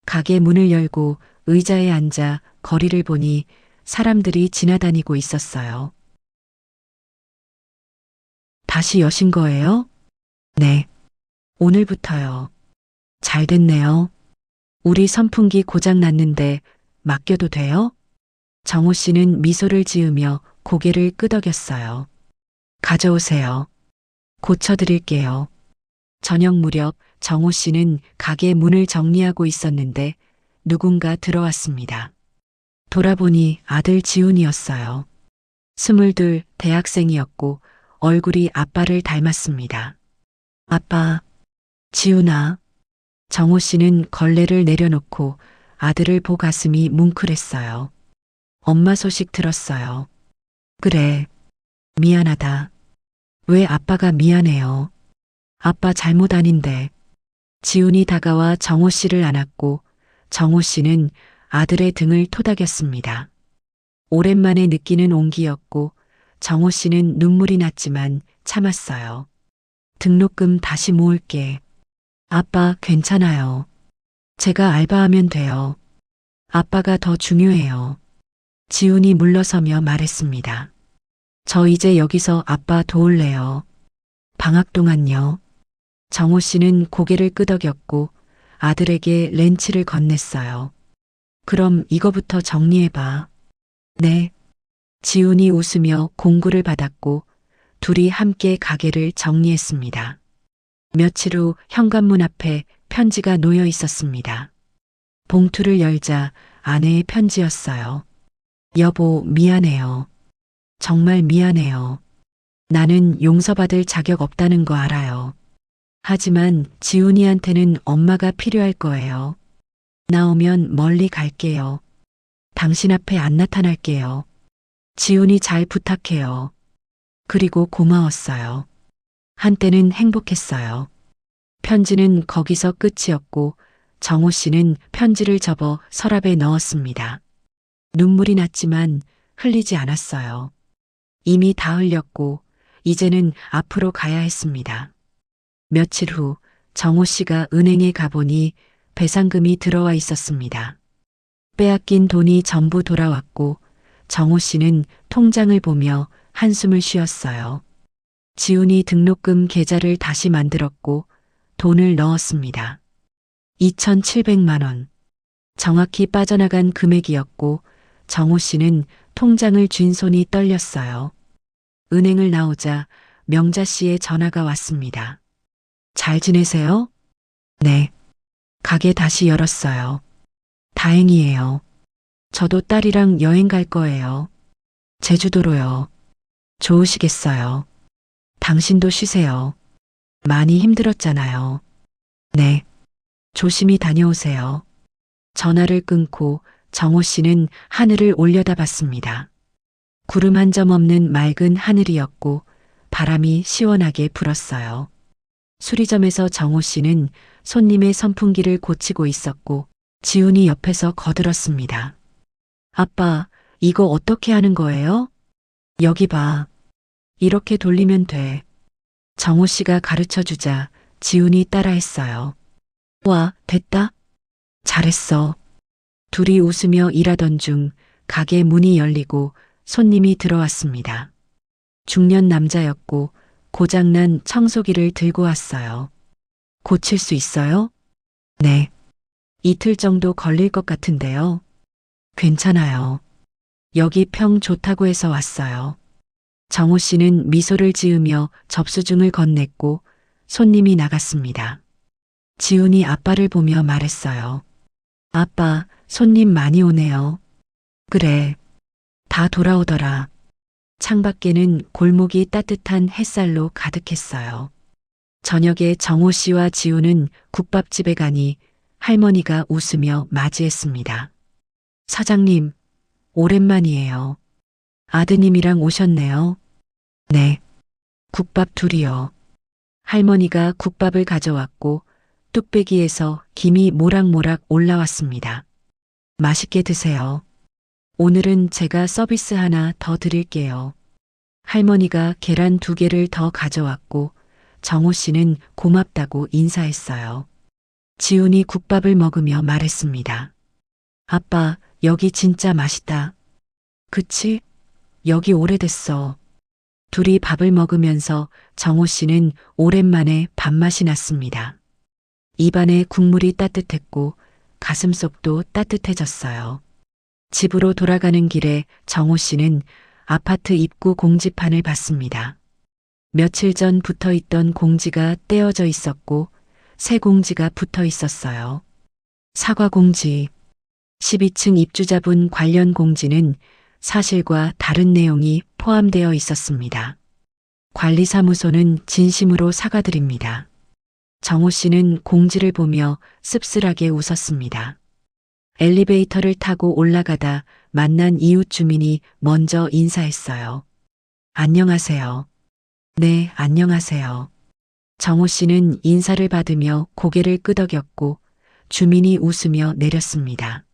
가게 문을 열고 의자에 앉아 거리를 보니 사람들이 지나다니고 있었어요. 다시 여신 거예요? 네. 오늘부터요. 잘 됐네요. 우리 선풍기 고장 났는데 맡겨도 돼요? 정호 씨는 미소를 지으며 고개를 끄덕였어요. 가져오세요. 고쳐드릴게요. 저녁 무렵 정호 씨는 가게 문을 정리하고 있었는데 누군가 들어왔습니다. 돌아보니 아들 지훈이었어요. 22 대학생이었고 얼굴이 아빠를 닮았습니다. 아빠, 지훈아. 정호 씨는 걸레를 내려놓고 아들을 보 가슴이 뭉클했어요. 엄마 소식 들었어요. 그래, 미안하다. 왜 아빠가 미안해요? 아빠 잘못 아닌데. 지훈이 다가와 정호 씨를 안았고 정호 씨는 아들의 등을 토닥였습니다. 오랜만에 느끼는 온기였고 정호 씨는 눈물이 났지만 참았어요. 등록금 다시 모을게. 아빠 괜찮아요. 제가 알바하면 돼요. 아빠가 더 중요해요. 지훈이 물러서며 말했습니다. 저 이제 여기서 아빠 도울래요. 방학 동안요. 정호 씨는 고개를 끄덕였고 아들에게 렌치를 건넸어요. 그럼 이거부터 정리해봐. 네. 지훈이 웃으며 공구를 받았고 둘이 함께 가게를 정리했습니다. 며칠 후 현관문 앞에 편지가 놓여 있었습니다. 봉투를 열자 아내의 편지였어요. 여보, 미안해요. 정말 미안해요. 나는 용서받을 자격 없다는 거 알아요. 하지만 지훈이한테는 엄마가 필요할 거예요. 나오면 멀리 갈게요. 당신 앞에 안 나타날게요. 지훈이 잘 부탁해요. 그리고 고마웠어요. 한때는 행복했어요. 편지는 거기서 끝이었고 정호 씨는 편지를 접어 서랍에 넣었습니다. 눈물이 났지만 흘리지 않았어요. 이미 다 흘렸고 이제는 앞으로 가야 했습니다. 며칠 후 정호 씨가 은행에 가보니 배상금이 들어와 있었습니다. 빼앗긴 돈이 전부 돌아왔고 정호 씨는 통장을 보며 한숨을 쉬었어요. 지훈이 등록금 계좌를 다시 만들었고 돈을 넣었습니다. 2,700만 원. 정확히 빠져나간 금액이었고 정호 씨는 통장을 쥔 손이 떨렸어요. 은행을 나오자 명자 씨의 전화가 왔습니다. 잘 지내세요? 네. 가게 다시 열었어요. 다행이에요. 저도 딸이랑 여행 갈 거예요. 제주도로요. 좋으시겠어요. 당신도 쉬세요. 많이 힘들었잖아요. 네. 조심히 다녀오세요. 전화를 끊고 정호 씨는 하늘을 올려다봤습니다. 구름 한 점 없는 맑은 하늘이었고 바람이 시원하게 불었어요. 수리점에서 정호 씨는 손님의 선풍기를 고치고 있었고 지훈이 옆에서 거들었습니다. 아빠, 이거 어떻게 하는 거예요? 여기 봐. 이렇게 돌리면 돼. 정호 씨가 가르쳐 주자 지훈이 따라했어요. 와, 됐다. 잘했어. 둘이 웃으며 일하던 중 가게 문이 열리고 손님이 들어왔습니다. 중년 남자였고 고장난 청소기를 들고 왔어요. 고칠 수 있어요? 네. 이틀 정도 걸릴 것 같은데요. 괜찮아요. 여기 평 좋다고 해서 왔어요. 정호 씨는 미소를 지으며 접수증을 건넸고 손님이 나갔습니다. 지훈이 아빠를 보며 말했어요. 아빠, 손님 많이 오네요. 그래. 다 돌아오더라. 창밖에는 골목이 따뜻한 햇살로 가득했어요. 저녁에 정호 씨와 지훈은 국밥집에 가니 할머니가 웃으며 맞이했습니다. 사장님, 오랜만이에요. 아드님이랑 오셨네요. 네. 국밥 둘이요. 할머니가 국밥을 가져왔고 뚝배기에서 김이 모락모락 올라왔습니다. 맛있게 드세요. 오늘은 제가 서비스 하나 더 드릴게요. 할머니가 계란 2개를 더 가져왔고 정호 씨는 고맙다고 인사했어요. 지훈이 국밥을 먹으며 말했습니다. 아빠, 여기 진짜 맛있다. 그치? 여기 오래됐어. 둘이 밥을 먹으면서 정호 씨는 오랜만에 밥맛이 났습니다. 입안에 국물이 따뜻했고 가슴속도 따뜻해졌어요. 집으로 돌아가는 길에 정호 씨는 아파트 입구 공지판을 봤습니다. 며칠 전 붙어 있던 공지가 떼어져 있었고 새 공지가 붙어 있었어요. 사과 공지. 12층 입주자분 관련 공지는 사실과 다른 내용이 포함되어 있었습니다. 관리사무소는 진심으로 사과드립니다. 정호 씨는 공지를 보며 씁쓸하게 웃었습니다. 엘리베이터를 타고 올라가다 만난 이웃 주민이 먼저 인사했어요. 안녕하세요. 네, 안녕하세요. 정호 씨는 인사를 받으며 고개를 끄덕였고 주민이 웃으며 내렸습니다.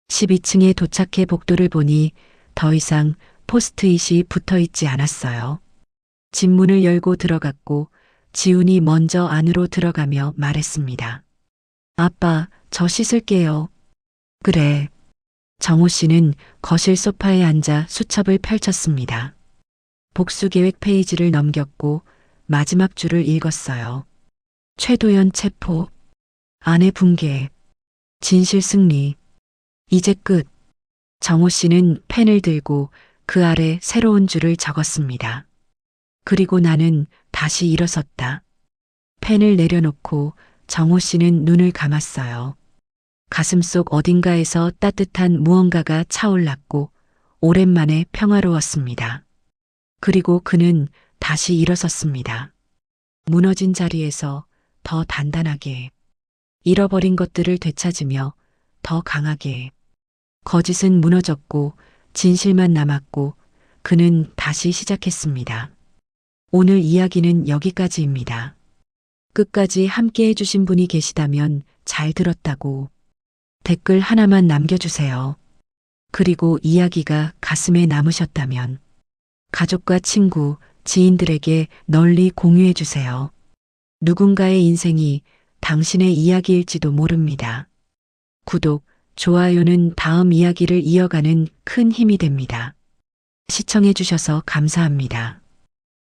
12층에 도착해 복도를 보니 더 이상 포스트잇이 붙어 있지 않았어요. 집 문을 열고 들어갔고 지훈이 먼저 안으로 들어가며 말했습니다. 아빠, 저 씻을게요. 그래. 정호 씨는 거실 소파에 앉아 수첩을 펼쳤습니다. 복수 계획 페이지를 넘겼고 마지막 줄을 읽었어요. 최도연 체포. 아내 붕괴. 진실 승리. 이제 끝. 정호 씨는 펜을 들고 그 아래 새로운 줄을 적었습니다. 그리고 나는 다시 일어섰다. 펜을 내려놓고 정호 씨는 눈을 감았어요. 가슴속 어딘가에서 따뜻한 무언가가 차올랐고 오랜만에 평화로웠습니다. 그리고 그는 다시 일어섰습니다. 무너진 자리에서 더 단단하게, 잃어버린 것들을 되찾으며 더 강하게. 거짓은 무너졌고 진실만 남았고 그는 다시 시작했습니다. 오늘 이야기는 여기까지입니다. 끝까지 함께 해주신 분이 계시다면 잘 들었다고 댓글 하나만 남겨주세요. 그리고 이야기가 가슴에 남으셨다면 가족과 친구, 지인들에게 널리 공유해주세요. 누군가의 인생이 당신의 이야기일지도 모릅니다. 구독, 좋아요는 다음 이야기를 이어가는 큰 힘이 됩니다. 시청해주셔서 감사합니다.